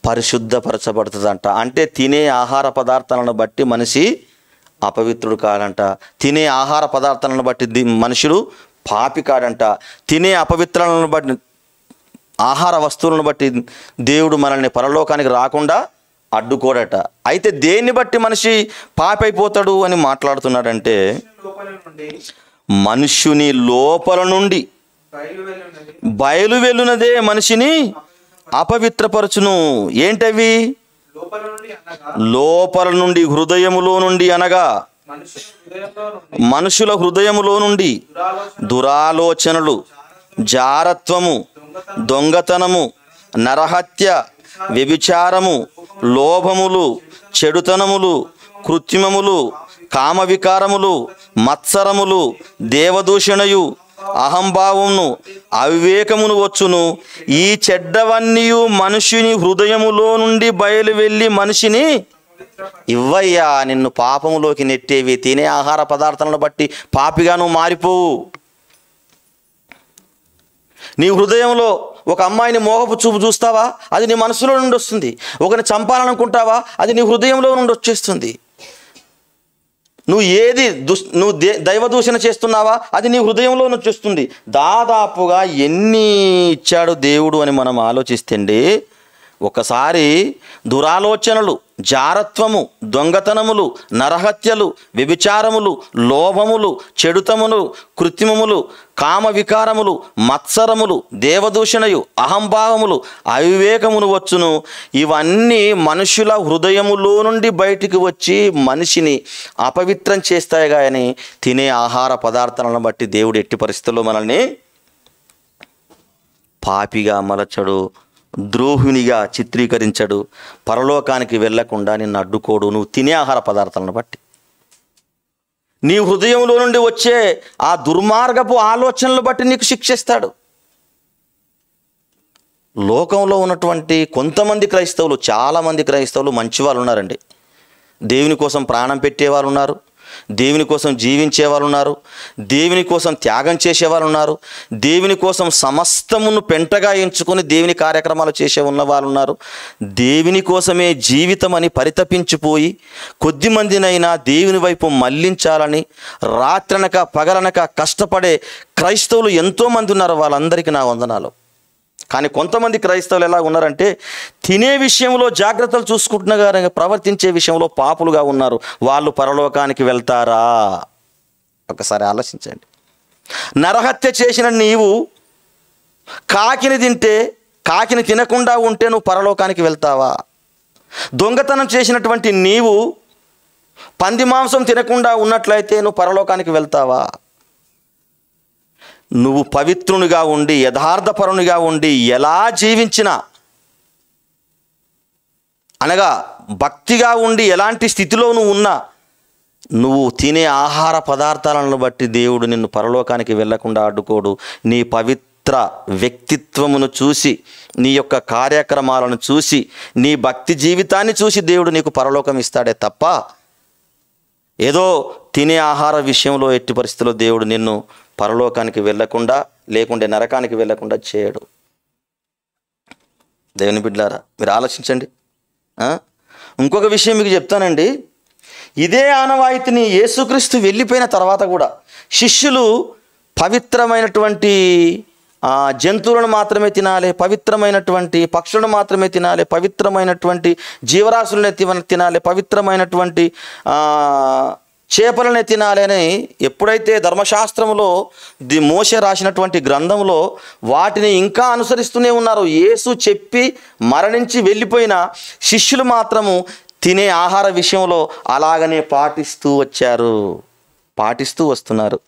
[SPEAKER 2] పరిశుద్ధపరచబడుతుందంట. అంటే తినే ఆహార పదార్థాలను బట్టి మనిషి అపవిత్రుడు కాడంట. తినే ఆహార పదార్థాలను బట్టి మనుషుడు పాపి కాడంట. తినే అపవిత్రాలను బట్టి, ఆహార వస్తువులను బట్టి దేవుడు మనల్ని పరలోకానికి రాకుండా అడ్డుకోడట. అయితే దేన్ని బట్టి మనిషి పాపి అయిపోతాడు అని మాట్లాడుతున్నాడంటే, మనుష్యుని లోపల నుండి బయలు వెళ్ళునదే మనిషిని అపవిత్రపరచును. ఏంటవి? లోపల నుండి, హృదయములో నుండి, అనగా మనుషుల హృదయములో నుండి దురాలోచనలు, జారత్వము, దొంగతనము, నరహత్య, వ్యభిచారము, లోభములు, చెడుతనములు, కృత్రిమములు, కామవికారములు, మత్సరములు, దేవదూషణయు, అహంభావమును, అవివేకమును వచ్చును. ఈ చెడ్డవన్నీయు మనుషుని హృదయములో నుండి బయలు వెళ్ళి మనిషిని ఇవ్వయ్యా నిన్ను పాపములోకి నెట్టేవి. తినే ఆహార పదార్థాలను బట్టి పాపిగా నువ్వు మారిపోవు. నీ హృదయంలో ఒక అమ్మాయిని మోహపు చూపు చూస్తావా? అది నీ మనసులో నుండి వస్తుంది. ఒకరిని చంపాలనుకుంటావా? అది నీ హృదయంలో నుండి వచ్చేస్తుంది. నువ్వు ఏది నువ్వు దైవ దూషణ చేస్తున్నావా? అది నీ హృదయంలో నుంచి వస్తుంది. దాదాపుగా ఎన్ని ఇచ్చాడు దేవుడు అని మనం ఆలోచిస్తే, ఒకసారి దురాలోచనలు, జారత్వము, దొంగతనములు, నరహత్యలు, వ్యభిచారములు, లోభములు, చెడుతములు, కృత్రిమములు, కామ వికారములు, మత్సరములు, దేవదూషణయు, అహంభావములు, అవివేకమును వచ్చును. ఇవన్నీ మనుషుల హృదయములో నుండి బయటికి వచ్చి మనిషిని అపవిత్రం చేస్తాయి. కానీ తినే ఆహార పదార్థాలను బట్టి దేవుడు ఎట్టి పరిస్థితుల్లో మనల్ని పాపిగా మలచడు, ద్రోహునిగా చిత్రీకరించడు, పరలోకానికి వెళ్లకుండా నిన్ను అడ్డుకోడు. నువ్వు తినే ఆహార పదార్థాలను బట్టి నీ హృదయంలో నుండి వచ్చే ఆ దుర్మార్గపు ఆలోచనలు బట్టి నీకు శిక్షిస్తాడు. లోకంలో ఉన్నటువంటి కొంతమంది క్రైస్తవులు, చాలామంది క్రైస్తవులు మంచి వాళ్ళు ఉన్నారండి. దేవుని కోసం ప్రాణం పెట్టేవారు ఉన్నారు, దేవుని కోసం జీవించే వాళ్ళు ఉన్నారు, దేవుని కోసం త్యాగం చేసేవాళ్ళు ఉన్నారు, దేవుని కోసం సమస్తమును పెంటగా ఎంచుకొని దేవుని కార్యక్రమాలు చేసే ఉన్న వాళ్ళు ఉన్నారు. దేవుని కోసమే జీవితం అని పరితపించిపోయి కొద్ది మందినైనా దేవుని వైపు మళ్లించాలని రాత్రనక పగలనక కష్టపడే క్రైస్తవులు ఎంతోమంది ఉన్నారు. వాళ్ళందరికీ నా వందనాలు. కానీ కొంతమంది క్రైస్తవులు ఎలా ఉన్నారంటే తినే విషయంలో జాగ్రత్తలు చూసుకుంటున్నా ప్రవర్తించే విషయంలో పాపులుగా ఉన్నారు. వాళ్ళు పరలోకానికి వెళ్తారా? ఒకసారి ఆలోచించండి. నరహత్య చేసిన నీవు కాకిని తింటే, కాకిని తినకుండా ఉంటే నువ్వు పరలోకానికి వెళ్తావా? దొంగతనం చేసినటువంటి నీవు పంది మాంసం తినకుండా ఉన్నట్లయితే నువ్వు పరలోకానికి వెళ్తావా? నువ్వు పవిత్రునిగా ఉండి యథార్థపరునిగా ఉండి ఎలా జీవించినా, అనగా భక్తిగా ఉండి ఎలాంటి స్థితిలో నువ్వు ఉన్నా, నువ్వు తినే ఆహార పదార్థాలను బట్టి దేవుడు నిన్ను పరలోకానికి వెళ్లకుండా అడ్డుకోడు. నీ పవిత్ర వ్యక్తిత్వమును చూసి, నీ యొక్క కార్యక్రమాలను చూసి, నీ భక్తి జీవితాన్ని చూసి దేవుడు నీకు పరలోకం ఇస్తాడే తప్ప ఏదో తినే ఆహార విషయంలో ఎట్టి పరిస్థితుల్లో దేవుడు నిన్ను పరలోకానికి వెళ్లకుండా, లేకుంటే నరకానికి వెళ్లకుండా చేయడు. దేవుని బిడ్డలారా, మీరు ఆలోచించండి. ఇంకొక విషయం మీకు చెప్తానండి. ఇదే ఆనవాయితీని యేసుక్రీస్తు వెళ్ళిపోయిన తర్వాత కూడా శిష్యులు పవిత్రమైనటువంటి జంతువులను మాత్రమే తినాలి, పవిత్రమైనటువంటి పక్షులను మాత్రమే తినాలి, పవిత్రమైనటువంటి జీవరాశులను తినాలి, పవిత్రమైనటువంటి చేపలనే తినాలి అని ఎప్పుడైతే ధర్మశాస్త్రంలో మోషే రాసినటువంటి గ్రంథంలో వాటిని ఇంకా అనుసరిస్తూనే ఉన్నారు. యేసు చెప్పి మరణించి వెళ్ళిపోయిన శిష్యులు మాత్రము తినే ఆహార విషయంలో అలాగనే పాటిస్తూ వస్తున్నారు.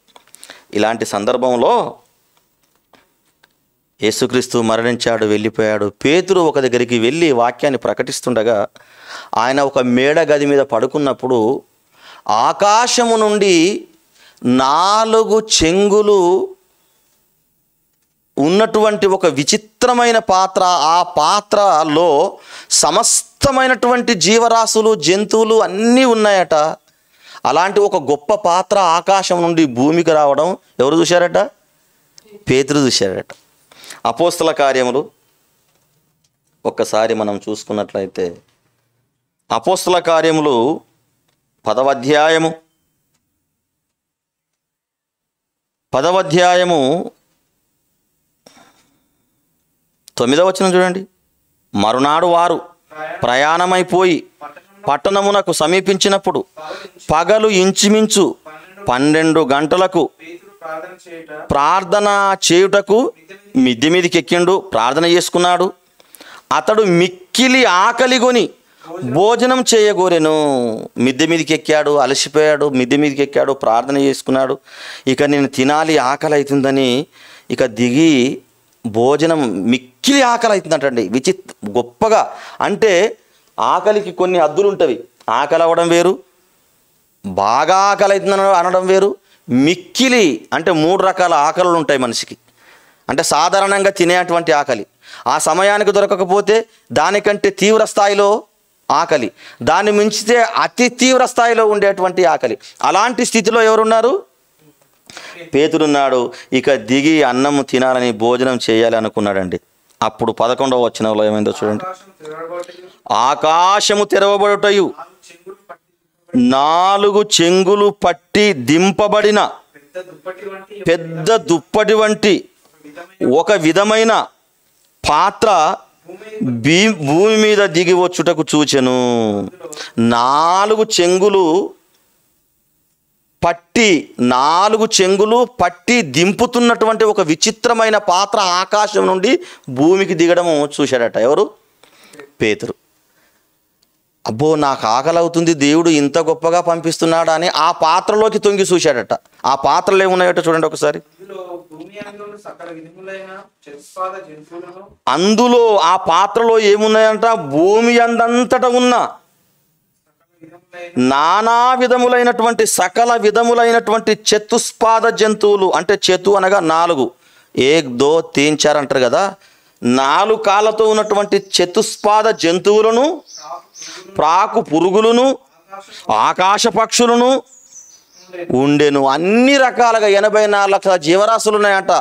[SPEAKER 2] ఇలాంటి సందర్భంలో యేసుక్రీస్తు మరణించాడు, వెళ్ళిపోయాడు. పేతురు ఒక దగ్గరికి వెళ్ళి వాక్యాన్ని ప్రకటిస్తుండగా ఆయన ఒక మేడ గది మీద పడుకున్నప్పుడు ఆకాశము నుండి 4 చెంగులు ఉన్నటువంటి ఒక విచిత్రమైన పాత్ర, ఆ పాత్రలో సమస్తమైనటువంటి జీవరాశులు, జంతువులు అన్నీ ఉన్నాయట. అలాంటి ఒక గొప్ప పాత్ర ఆకాశం నుండి భూమికి రావడం ఎవరు చూశారట? పేతురు చూశారట. అపోస్తల కార్యములు ఒక్కసారి మనం చూసుకున్నట్లయితే అపోస్తల కార్యములు 10వ అధ్యాయము 9వ వచనం చూడండి. మరునాడు వారు ప్రయాణమైపోయి పట్టణమునకు సమీపించినప్పుడు పగలు ఇంచుమించు 12 గంటలకు ప్రార్థన చేయుటకు మిద్దె మీదకి ఎక్కిండు, ప్రార్థన చేసుకున్నాడు. అతడు మిక్కిలి ఆకలిగొని భోజనం చేయగోరెను. మిద్దె మీదకి ఎక్కాడు, అలసిపోయాడు, మిద్దె మీదకి ఎక్కాడు, ప్రార్థన చేసుకున్నాడు. ఇక నేను తినాలి, ఆకలి అవుతుందని ఇక దిగి భోజనం, మిక్కిలి ఆకలి అవుతుందంటండి. గొప్పగా అంటే ఆకలికి కొన్ని హద్దులు ఉంటవి. ఆకలి అవ్వడం వేరు, బాగా ఆకలి అవుతుందని అనడం వేరు. మిక్కిలి అంటే 3 రకాల ఆకలులు ఉంటాయి మనిషికి. అంటే సాధారణంగా తినేటువంటి ఆకలి, ఆ సమయానికి దొరకకపోతే దానికంటే తీవ్ర స్థాయిలో ఆకలి, దాన్ని మించితే అతి తీవ్ర స్థాయిలో ఉండేటువంటి ఆకలి. అలాంటి స్థితిలో ఎవరున్నారు? పేతురున్నాడు. ఇక దిగి అన్నం తినాలని, భోజనం చేయాలి అనుకున్నాడండి. అప్పుడు 11వ వచనంలో ఏమైందో చూడండి. ఆకాశము తెరవబడుటయు 4 చెంగులు పట్టి దింపబడిన పెద్ద దుప్పటి వంటి ఒక విధమైన పాత్ర భూమి మీద దిగి వచ్చుటకు చూచెను. 4 చెంగులు పట్టి దింపుతున్నటువంటి ఒక విచిత్రమైన పాత్ర ఆకాశం నుండి భూమికి దిగడము చూశాడట. ఎవరు? పేతురు. అబ్బో, నాకు ఆకలి అవుతుంది, దేవుడు ఇంత గొప్పగా పంపిస్తున్నాడా అని ఆ పాత్రలోకి తొంగి చూశాడట. ఆ పాత్రలు ఏమున్నాయట చూడండి ఒకసారి. అందులో ఆ పాత్రలో ఏమున్నాయంట? భూమి అందంతటా ఉన్న నానా విధములైనటువంటి సకల విధములైనటువంటి చతుస్పాద జంతువులు. అంటే చెతు అనగా 4, 1 2 3 4 అంటారు కదా. 4 కాళ్ళతో ఉన్నటువంటి చతుస్పాద జంతువులను, ప్రాకు పురుగులను, ఆకాశ పక్షులను ఉండెను. అన్ని రకాలుగా 84 లక్షల జీవరాశులు ఉన్నాయట.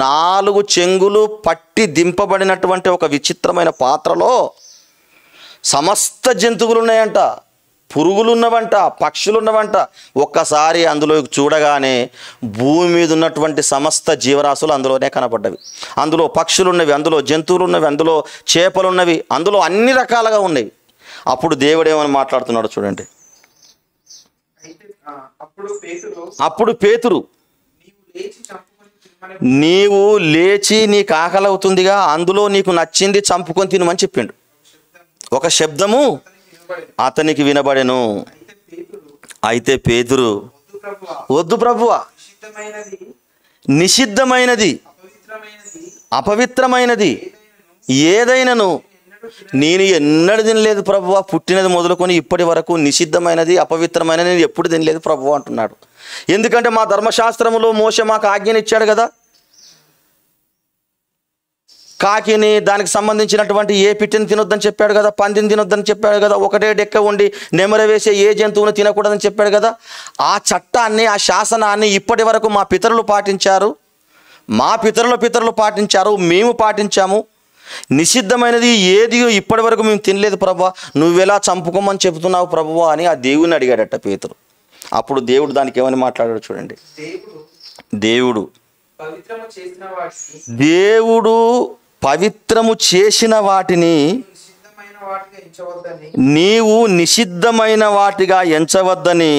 [SPEAKER 2] 4 చెంగులు పట్టి దింపబడినటువంటి ఒక విచిత్రమైన పాత్రలో సమస్త జంతువులు ఉన్నాయంట. పురుగులు ఉన్నవంట, పక్షులు ఉన్నవంట. ఒక్కసారి అందులో చూడగానే భూమి మీద ఉన్నటువంటి సమస్త జీవరాశులు అందులోనే కనపడ్డవి. అందులో పక్షులు ఉన్నవి, అందులో జంతువులు ఉన్నవి, అందులో చేపలు ఉన్నవి, అందులో అన్ని రకాలుగా ఉన్నవి. అప్పుడు దేవుడు ఏమని మాట్లాడుతున్నాడు చూడండి. అప్పుడు పేతురు, నీవు లేచి నీకు ఆకలి అవుతుందిగా, అందులో నీకు నచ్చింది చంపుకొని తినమని చెప్పిండు. ఒక శబ్దము అతనికి వినబడెను. అయితే పేతురు, వద్దు ప్రభువా, నిషిద్ధమైనది అపవిత్రమైనది ఏదైనాను నేను ఎన్నడూ తినలేదు ప్రభువా, పుట్టినది మొదలుకొని ఇప్పటి వరకు నిషిద్ధమైనది అపవిత్రమైనది నేను ఎప్పుడు తినలేదు ప్రభువా అంటున్నాడు. ఎందుకంటే మా ధర్మశాస్త్రములో మోషే మాకు ఆజ్ఞనిచ్చాడు కదా, కాకిని దానికి సంబంధించినటువంటి ఏ పిట్టిని తినొద్దని చెప్పాడు కదా, పందిని తినొద్దని చెప్పాడు కదా, ఒకటే డెక్క ఉండి నెమర వేసే ఏ జంతువుని తినకూడదని చెప్పాడు కదా. ఆ చట్టాన్ని, ఆ శాసనాన్ని ఇప్పటి వరకు మా పితరులు పాటించారు, మా పితరులు పాటించారు, మేము పాటించాము. నిషిద్ధమైనది ఏది ఇప్పటి వరకు మేము తినలేదు ప్రభువా, నువ్వెలా చంపుకోమని చెబుతున్నావు ప్రభువా అని ఆ దేవుని అడిగాడట పేతురు. అప్పుడు దేవుడు దానికి ఏమని మాట్లాడాడు చూడండి. దేవుడు పవిత్రము చేసిన వాటిని నీవు నిషిద్ధమైన వాటిగా ఎంచవద్దని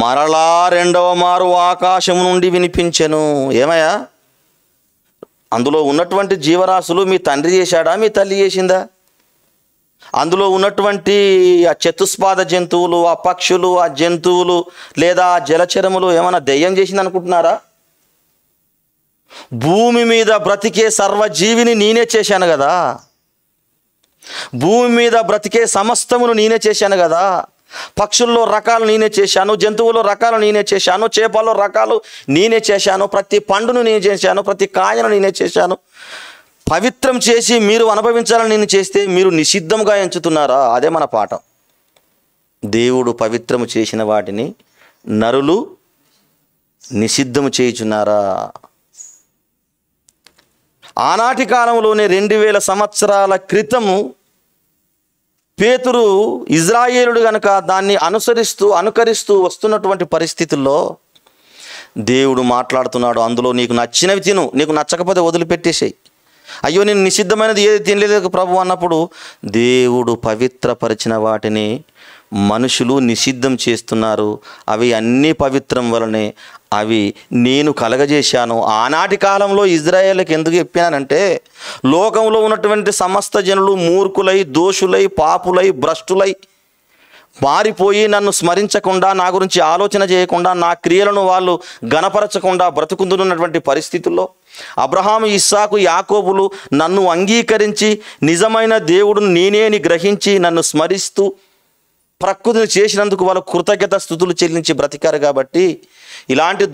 [SPEAKER 2] మరలా 2వ మారు ఆకాశం నుండి వినిపించెను. ఏమయ్యా, అందులో ఉన్నటువంటి జీవరాశులు మీ తండ్రి చేశాడా, మీ తల్లి చేసిందా? అందులో ఉన్నటువంటి ఆ చతుస్పాద జంతువులు, ఆ పక్షులు, ఆ జంతువులు లేదా ఆ జలచరములు ఏమైనా దెయ్యం చేసింది అనుకుంటున్నారా? భూమి మీద బ్రతికే సర్వజీవిని నేనే చేశాను కదా, భూమి మీద బ్రతికే సమస్తమును నేనే చేశాను కదా. పక్షుల్లో రకాలు నేనే చేశాను, జంతువుల్లో రకాలు నేనే చేశాను, చేపల్లో రకాలు నేనే చేశాను, ప్రతి పండును నేనే చేశాను, ప్రతి కాయను నేనే చేశాను. పవిత్రం చేసి మీరు అనుభవించాలని నేను చేస్తే మీరు నిషిద్ధంగా ఎంచుతున్నారా? అదే మన పాఠం. దేవుడు పవిత్రము చేసిన వాటిని నరులు నిషిద్ధము చేయుచున్నారా? ఆనాటి కాలంలోనే 2000 సంవత్సరాల క్రితము పేతురు ఇజ్రాయేలుడు గనుక దాన్ని అనుకరిస్తూ వస్తున్నటువంటి పరిస్థితుల్లో దేవుడు మాట్లాడుతున్నాడు. అందులో నీకు నచ్చినవి తిను, నీకు నచ్చకపోతే వదిలిపెట్టేసేయి. అయ్యో నేను నిషిద్ధమైనది ఏది తినలేదు ప్రభు అన్నప్పుడు దేవుడు పవిత్రపరిచిన వాటిని మనుషులు నిషిద్ధం చేస్తున్నారు. అవి అన్నీ పవిత్రం వలనే అవి నేను కలగజేశాను. ఆనాటి కాలంలో ఇజ్రాయేలుకి ఎందుకు చెప్పానంటే, లోకంలో ఉన్నటువంటి సమస్త జనులు మూర్ఖులై, దోషులై, పాపులై, భ్రష్టులై మారిపోయి నన్ను స్మరించకుండా, నా గురించి ఆలోచన చేయకుండా, నా క్రియలను వాళ్ళు గణపరచకుండా బ్రతుకుతున్నటువంటి పరిస్థితుల్లో అబ్రహాము, ఇస్సాకు, యాకోబులు నన్ను అంగీకరించి నిజమైన దేవుడును నేనే అని గ్రహించి నన్ను స్మరిస్తూ ప్రకృతిని చేసినందుకు వాళ్ళు కృతజ్ఞత స్తుతులు చెల్లించి బ్రతికారు. కాబట్టి ఇలాంటి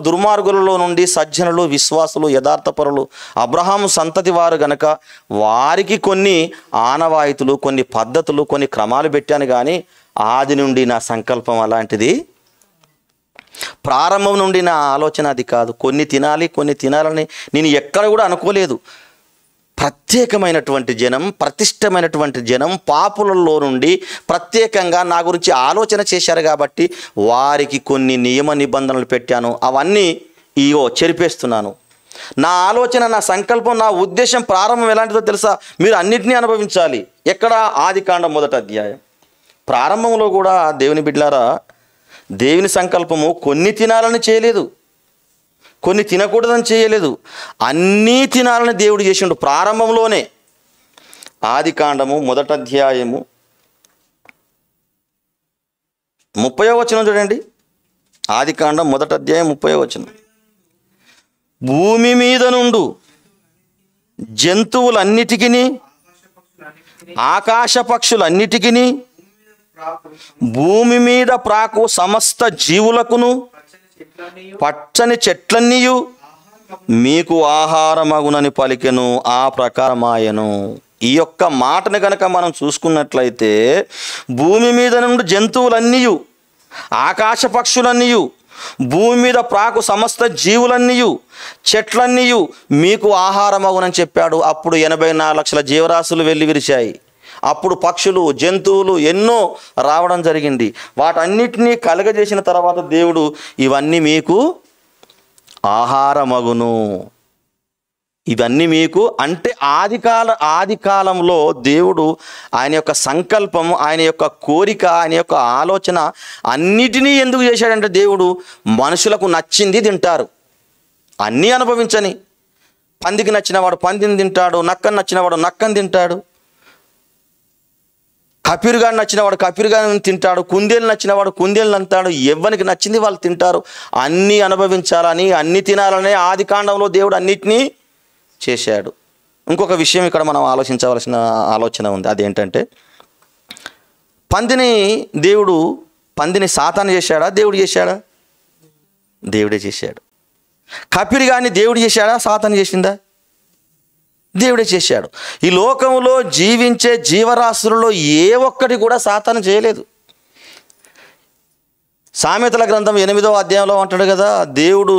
[SPEAKER 2] దుర్మార్గులలో నుండి సజ్జనులు, విశ్వాసులు, యథార్థపరులు అబ్రహాము సంతతి వారు గనక వారికి కొన్ని ఆనవాయితులు, కొన్ని పద్ధతులు, కొన్ని క్రమాలు పెట్టాను. కానీ ఆది నుండి నా సంకల్పం అలాంటిది, ప్రారంభం నుండి నా ఆలోచన అది కాదు. కొన్ని తినాలి, కొన్ని తినాలని నేను ఎక్కడ కూడా అనుకోలేదు. ప్రత్యేకమైనటువంటి జనం, ప్రతిష్టమైనటువంటి జనం పాపులలో నుండి ప్రత్యేకంగా నా గురించి ఆలోచన చేశారు కాబట్టి వారికి కొన్ని నియమ నిబంధనలు పెట్టాను. అవన్నీ చెరిపేస్తున్నాను. నా ఆలోచన, నా సంకల్పం, నా ఉద్దేశం, ప్రారంభం ఎలాంటిదో తెలుసా? మీరు అన్నిటినీ అనుభవించాలి. ఎక్కడ? ఆదికాండం 1వ అధ్యాయం. ప్రారంభంలో కూడా దేవుని బిడ్డలారా, దేవుని సంకల్పము కొన్ని తినాలని చేయలేదు, కొన్ని తినకూడదని చేయలేదు, అన్నీ తినాలని దేవుడు చేసిండు ప్రారంభంలోనే. ఆదికాండము 1వ అధ్యాయము 30వ వచనం చూడండి. ఆదికాండం 1వ అధ్యాయం 30వ వచనం. భూమి మీద నుండు జంతువులన్నిటికీ, ఆకాశ పక్షులన్నిటికీ, భూమి మీద ప్రాకు సమస్త జీవులకును, పచ్చని చెట్లన్నీయు మీకు ఆహారమగునని పలికెను, ఆ ప్రకారమాయను. ఈ యొక్క మాటను కనుక మనం చూసుకున్నట్లయితే, భూమి మీద నుండి జంతువులన్నీయు, ఆకాశ పక్షులన్నీయు, భూమి మీద ప్రాకు సమస్త జీవులన్నీయు, చెట్లన్నీయు మీకు ఆహారమగునని చెప్పాడు. అప్పుడు 84 లక్షల జీవరాశులు వెళ్ళి విరిచాయి. అప్పుడు పక్షులు, జంతువులు ఎన్నో రావడం జరిగింది. వాటన్నిటినీ కలగజేసిన తర్వాత దేవుడు ఇవన్నీ మీకు ఆహారమగును, ఇవన్నీ మీకు అంటే ఆది కాలంలో దేవుడు ఆయన యొక్క సంకల్పం, ఆయన యొక్క కోరిక, ఆయన యొక్క ఆలోచన అన్నిటినీ ఎందుకు చేశాడంటే, దేవుడు మనుషులకు నచ్చింది తింటారు, అన్నీ అనుభవించని. పందికి నచ్చినవాడు పందిని తింటాడు, నక్కని నచ్చినవాడు నక్కని తింటాడు, కపిరుగాని నచ్చినవాడు కపిరుగాని తింటాడు, కుందేలు నచ్చినవాడు కుందేలు అంటాడు. ఎవరికి నచ్చింది వాళ్ళు తింటారు. అన్నీ అనుభవించాలని, అన్నీ తినాలనే ఆది కాండంలో దేవుడు అన్నిటినీ చేశాడు. ఇంకొక విషయం ఇక్కడ మనం ఆలోచించవలసిన ఆలోచన ఉంది. అదేంటంటే, పందిని సాతాను చేశాడా? దేవుడు చేశాడా? దేవుడే చేశాడు. కపిరిగాని దేవుడు చేశాడా? సాతాను చేసిందా? దేవుడే చేశాడు. ఈ లోకంలో జీవించే జీవరాశులలో ఏ ఒక్కటి కూడా సాతాను చేయలేదు. సామెతల గ్రంథం 8వ అధ్యాయంలో అంటాడు కదా, దేవుడు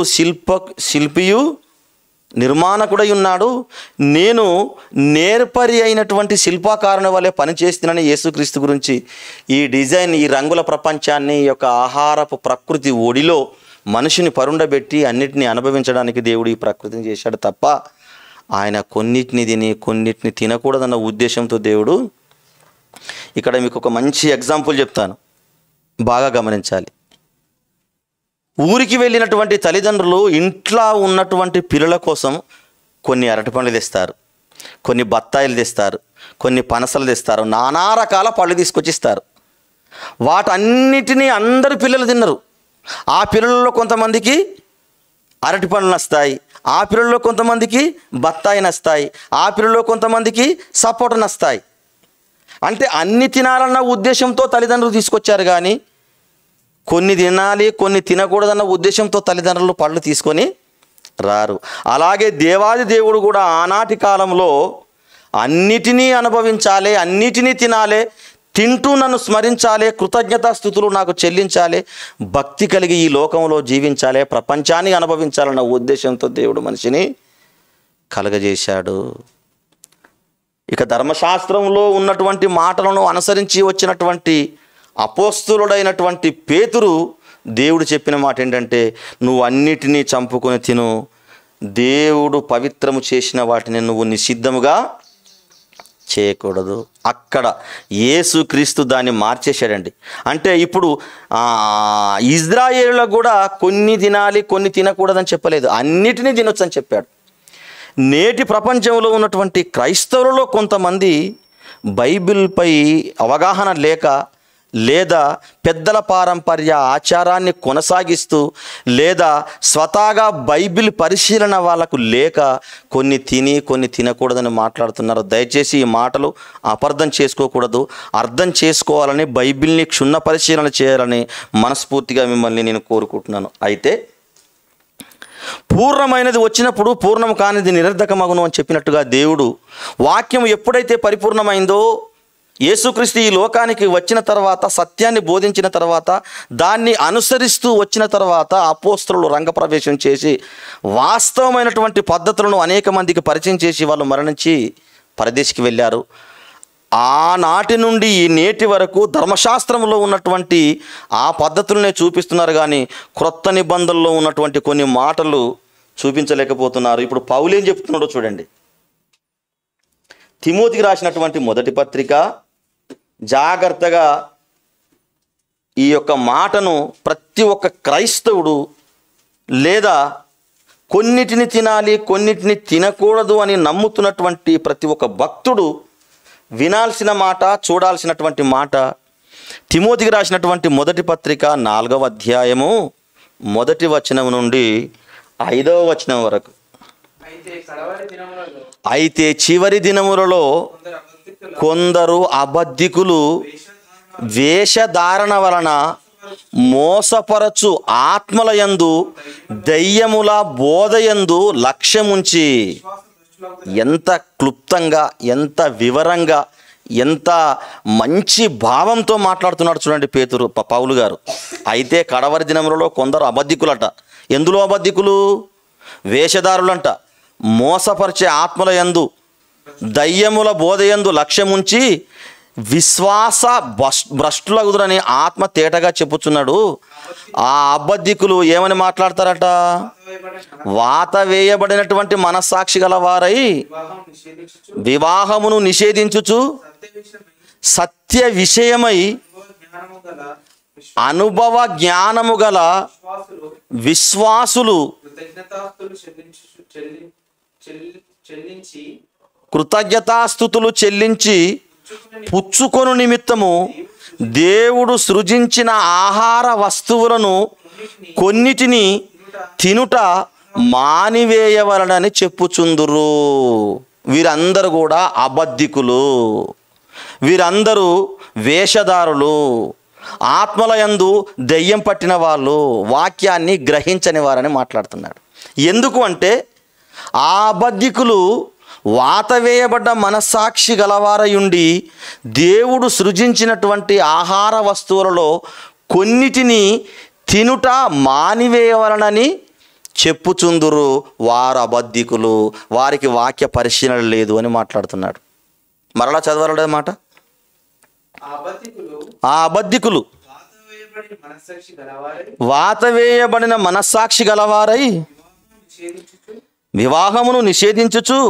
[SPEAKER 2] శిల్పియు నిర్మాణకుడై ఉన్నాడు, నేను నేర్పరి అయినటువంటి శిల్పాకారుని వలె పనిచేస్తున్నానని యేసుక్రీస్తు గురించి ఈ డిజైన్, ఈ రంగుల ప్రపంచాన్ని, ఈ యొక్క ఆహారపు ప్రకృతి ఒడిలో మనిషిని పరుండబెట్టి అన్నిటిని అనుభవించడానికి దేవుడు ఈ ప్రకృతిని చేశాడు తప్ప ఆయన కొన్నిటిని తిని కొన్నిటిని తినకూడదన్న ఉద్దేశంతో దేవుడు. ఇక్కడ మీకు ఒక మంచి ఎగ్జాంపుల్ చెప్తాను, బాగా గమనించాలి. ఊరికి వెళ్ళినటువంటి తల్లిదండ్రులు ఇంట్లో ఉన్నటువంటి పిల్లల కోసం కొన్ని అరటిపండ్లు తెస్తారు, కొన్ని బత్తాయిలు తెస్తారు, కొన్ని పనసలు తెస్తారు, నానా రకాల పళ్ళు తీసుకొచ్చిస్తారు. వాటన్నిటినీ అందరు పిల్లలు తిన్నారు. ఆ పిల్లలలో కొంతమందికి అరటిపండ్లు నస్తాయి, ఆ పిల్లల్లో కొంతమందికి బత్తాయి నస్తాయి, ఆ పిల్లల్లో కొంతమందికి సపోటా నస్తాయి. అంటే అన్ని తినాలన్న ఉద్దేశంతో తల్లిదండ్రులు తీసుకొచ్చారు, కానీ కొన్ని తినాలి కొన్ని తినకూడదన్న ఉద్దేశంతో తల్లిదండ్రులు పళ్ళు తీసుకొని రారు. అలాగే దేవాది దేవుడు కూడా ఆనాటి కాలంలో అన్నిటినీ అనుభవించాలి, అన్నిటినీ తినాలి, తింటూ నన్ను స్మరించాలి, కృతజ్ఞతాస్తుతులు నాకు చెల్లించాలి, భక్తి కలిగి ఈ లోకంలో జీవించాలి, ప్రపంచాన్ని అనుభవించాలన్న ఉద్దేశంతో దేవుడు మనిషిని కలగజేశాడు. ఇక ధర్మశాస్త్రంలో ఉన్నటువంటి మాటలను అనుసరించి వచ్చినటువంటి అపోస్తులుడైనటువంటి పేతురు దేవుడు చెప్పిన మాట ఏంటంటే, నువ్వు అన్నిటినీ చంపుకొని తిను, దేవుడు పవిత్రము చేసిన వాటిని నువ్వు నిషిద్ధముగా చేయకూడదు. అక్కడ యేసుక్రీస్తు దాన్ని మార్చేశాడండి. అంటే ఇప్పుడు ఇజ్రాయేలులకు కూడా కొన్ని తినాలి కొన్ని తినకూడదని చెప్పలేదు, అన్నిటినీ తినొచ్చు అని చెప్పాడు. నేటి ప్రపంచంలో ఉన్నటువంటి క్రైస్తవులలో కొంతమంది బైబిల్పై అవగాహన లేక, లేదా పెద్దల పారంపర్య ఆచారాన్ని కొనసాగిస్తూ, లేదా స్వతహాగా బైబిల్ పరిశీలన వాళ్ళకు లేక కొన్ని తిని కొన్ని తినకూడదని మాట్లాడుతున్నారు. దయచేసి ఈ మాటలు అపార్థం చేసుకోకూడదు, అర్థం చేసుకోవాలని, బైబిల్ని క్షుణ్ణ పరిశీలన చేయాలని మనస్ఫూర్తిగా మిమ్మల్ని నేను కోరుకుంటున్నాను. అయితే పూర్ణమైనది వచ్చినప్పుడు పూర్ణం కానిది నిరర్ధకమగును అని చెప్పినట్టుగా దేవుడు వాక్యం ఎప్పుడైతే పరిపూర్ణమైందో, యేసుక్రీస్తు ఈ లోకానికి వచ్చిన తర్వాత, సత్యాన్ని బోధించిన తర్వాత, దాన్ని అనుసరిస్తూ వచ్చిన తర్వాత అపోస్తలులు రంగప్రవేశం చేసి వాస్తవమైనటువంటి పద్ధతులను అనేక మందికి పరిచయం చేసి వాళ్ళు మరణించి పరదేశికి వెళ్ళారు. ఆనాటి నుండి ఈ నేటి వరకు ధర్మశాస్త్రంలో ఉన్నటువంటి ఆ పద్ధతులనే చూపిస్తున్నారు, కానీ క్రొత్త నిబంధనలో ఉన్నటువంటి కొన్ని మాటలు చూపించలేకపోతున్నారు. ఇప్పుడు పౌలు ఏం చెప్తున్నాడో చూడండి. తిమోతికి రాసినటువంటి మొదటి పత్రిక, జాగ్రత్తగా ఈ యొక్క మాటను ప్రతి ఒక్క క్రైస్తవుడు, లేదా కొన్నిటిని తినాలి కొన్నిటిని తినకూడదు అని నమ్ముతున్నటువంటి ప్రతి ఒక్క భక్తుడు వినాల్సిన మాట, చూడాల్సినటువంటి మాట. తిమోతికి రాసినటువంటి మొదటి పత్రిక 4వ అధ్యాయము 1వ వచనం నుండి 5వ వచనం వరకు. అయితే చివరి దినములలో కొందరు అబద్ధికులు వేషధారణ వలన మోసపరచు ఆత్మలయందు దయ్యముల బోధయందు లక్ష్యముంచి, ఎంత క్లుప్తంగా, ఎంత వివరంగా, ఎంత మంచి భావంతో మాట్లాడుతున్నాడు చూడండి పౌలు గారు. అయితే కడవరి దినములలో కొందరు అబద్ధికులట. ఎందులో అబద్ధికులు? వేషధారులంట. మోసపరిచే ఆత్మల యందు దయ్యముల బోధయందు లక్ష్యముంచి విశ్వాస భ్రష్టులగుదురని ఆత్మ తేటగా చెప్పుచున్నాడు. ఆ అబద్ధికులు ఏమని మాట్లాడతారట? వాత వేయబడినటువంటి మనస్సాక్షి గల వారై వివాహమును నిషేధించుచు సత్య విషయమై అనుభవ జ్ఞానము గల విశ్వాసులు కృతజ్ఞతాస్తుతులు చెల్లించి పుచ్చుకొను నిమిత్తము దేవుడు సృజించిన ఆహార వస్తువులను కొన్నిటిని తినుట మానివేయవలనని చెప్పుచుందురు. వీరందరూ కూడా అబద్ధికులు, వీరందరూ వేషధారులు, ఆత్మలయందు దెయ్యం పట్టిన వాళ్ళు, వాక్యాన్ని గ్రహించని వారని మాట్లాడుతున్నాడు. ఎందుకు అంటే ఆ అబద్ధికులు వాత వేయబడ్డ మనస్సాక్షి గలవారయుండి దేవుడు సృజించినటువంటి ఆహార వస్తువులలో కొన్నిటిని తినుట మానివేయవలనని చెప్పుచుందురు. వారు అబద్ధికులు, వారికి వాక్య పరిశీలన లేదు అని మాట్లాడుతున్నాడు. మరలా చదవాలే మాట. ఆ అబద్ధికులు వాత వేయబడిన మనస్సాక్షి గలవారై వివాహమును నిషేధించుచు.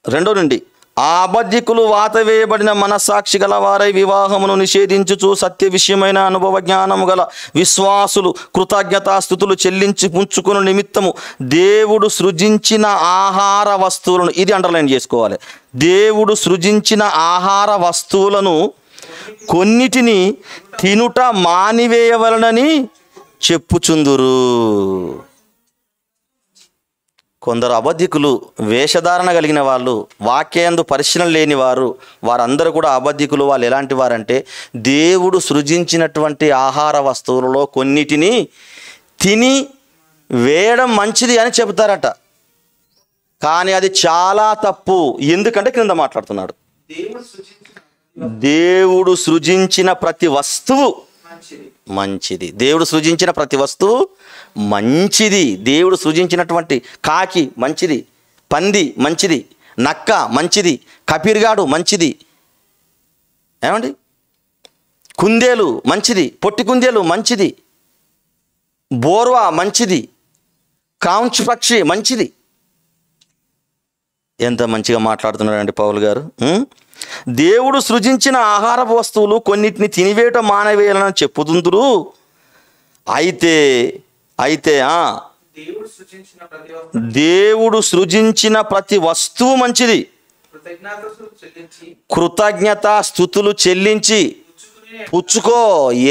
[SPEAKER 2] 2 నుండి ఆ అబద్ధికులు వాత వేయబడిన మనస్సాక్షి గల వారై వివాహమును నిషేధించుచు సత్య విషయమైన అనుభవ జ్ఞానము గల విశ్వాసులు కృతజ్ఞతాస్తుతులు చెల్లించి పుంచుకుని నిమిత్తము దేవుడు సృజించిన ఆహార వస్తువులను, ఇది అండర్లైన్ చేసుకోవాలి, దేవుడు సృజించిన ఆహార వస్తువులను కొన్నిటిని తినుట మానివేయవలనని చెప్పుచుందురు. కొందరు అబద్ధికులు, వేషధారణ కలిగిన వాళ్ళు, వాక్యందు పరిశీలన లేని వారు, వారందరూ కూడా అబద్ధికులు. వాళ్ళు ఎలాంటి వారంటే దేవుడు సృజించినటువంటి ఆహార వస్తువులలో కొన్నిటిని తిని వేయడం మంచిది అని చెబుతారట. కానీ అది చాలా తప్పు. ఎందుకంటే క్రింద మాట్లాడుతున్నాడు, దేవుడు సృజించిన ప్రతి వస్తువు మంచిది. దేవుడు సృజించిన ప్రతి వస్తువు మంచిది. దేవుడు సృజించినటువంటి కాకి మంచిది, పంది మంచిది, నక్క మంచిది, కపిరిగాడు మంచిది, ఏమండి, కుందేలు మంచిది, పొట్టి కుందేలు మంచిది, బోర్వా మంచిది, కాంచు పక్షి మంచిది. ఎంత మంచిగా మాట్లాడుతున్నాడండి పౌలు గారు. దేవుడు సృజించిన ఆహార వస్తువులు కొన్నిటిని తినివేయటం మానవేయాలని చెప్పుతుందురు. అయితే దేవుడు సృజించిన ప్రతి వస్తువు మంచిది. కృతజ్ఞత స్తుతులు చెల్లించి పుచ్చుకో.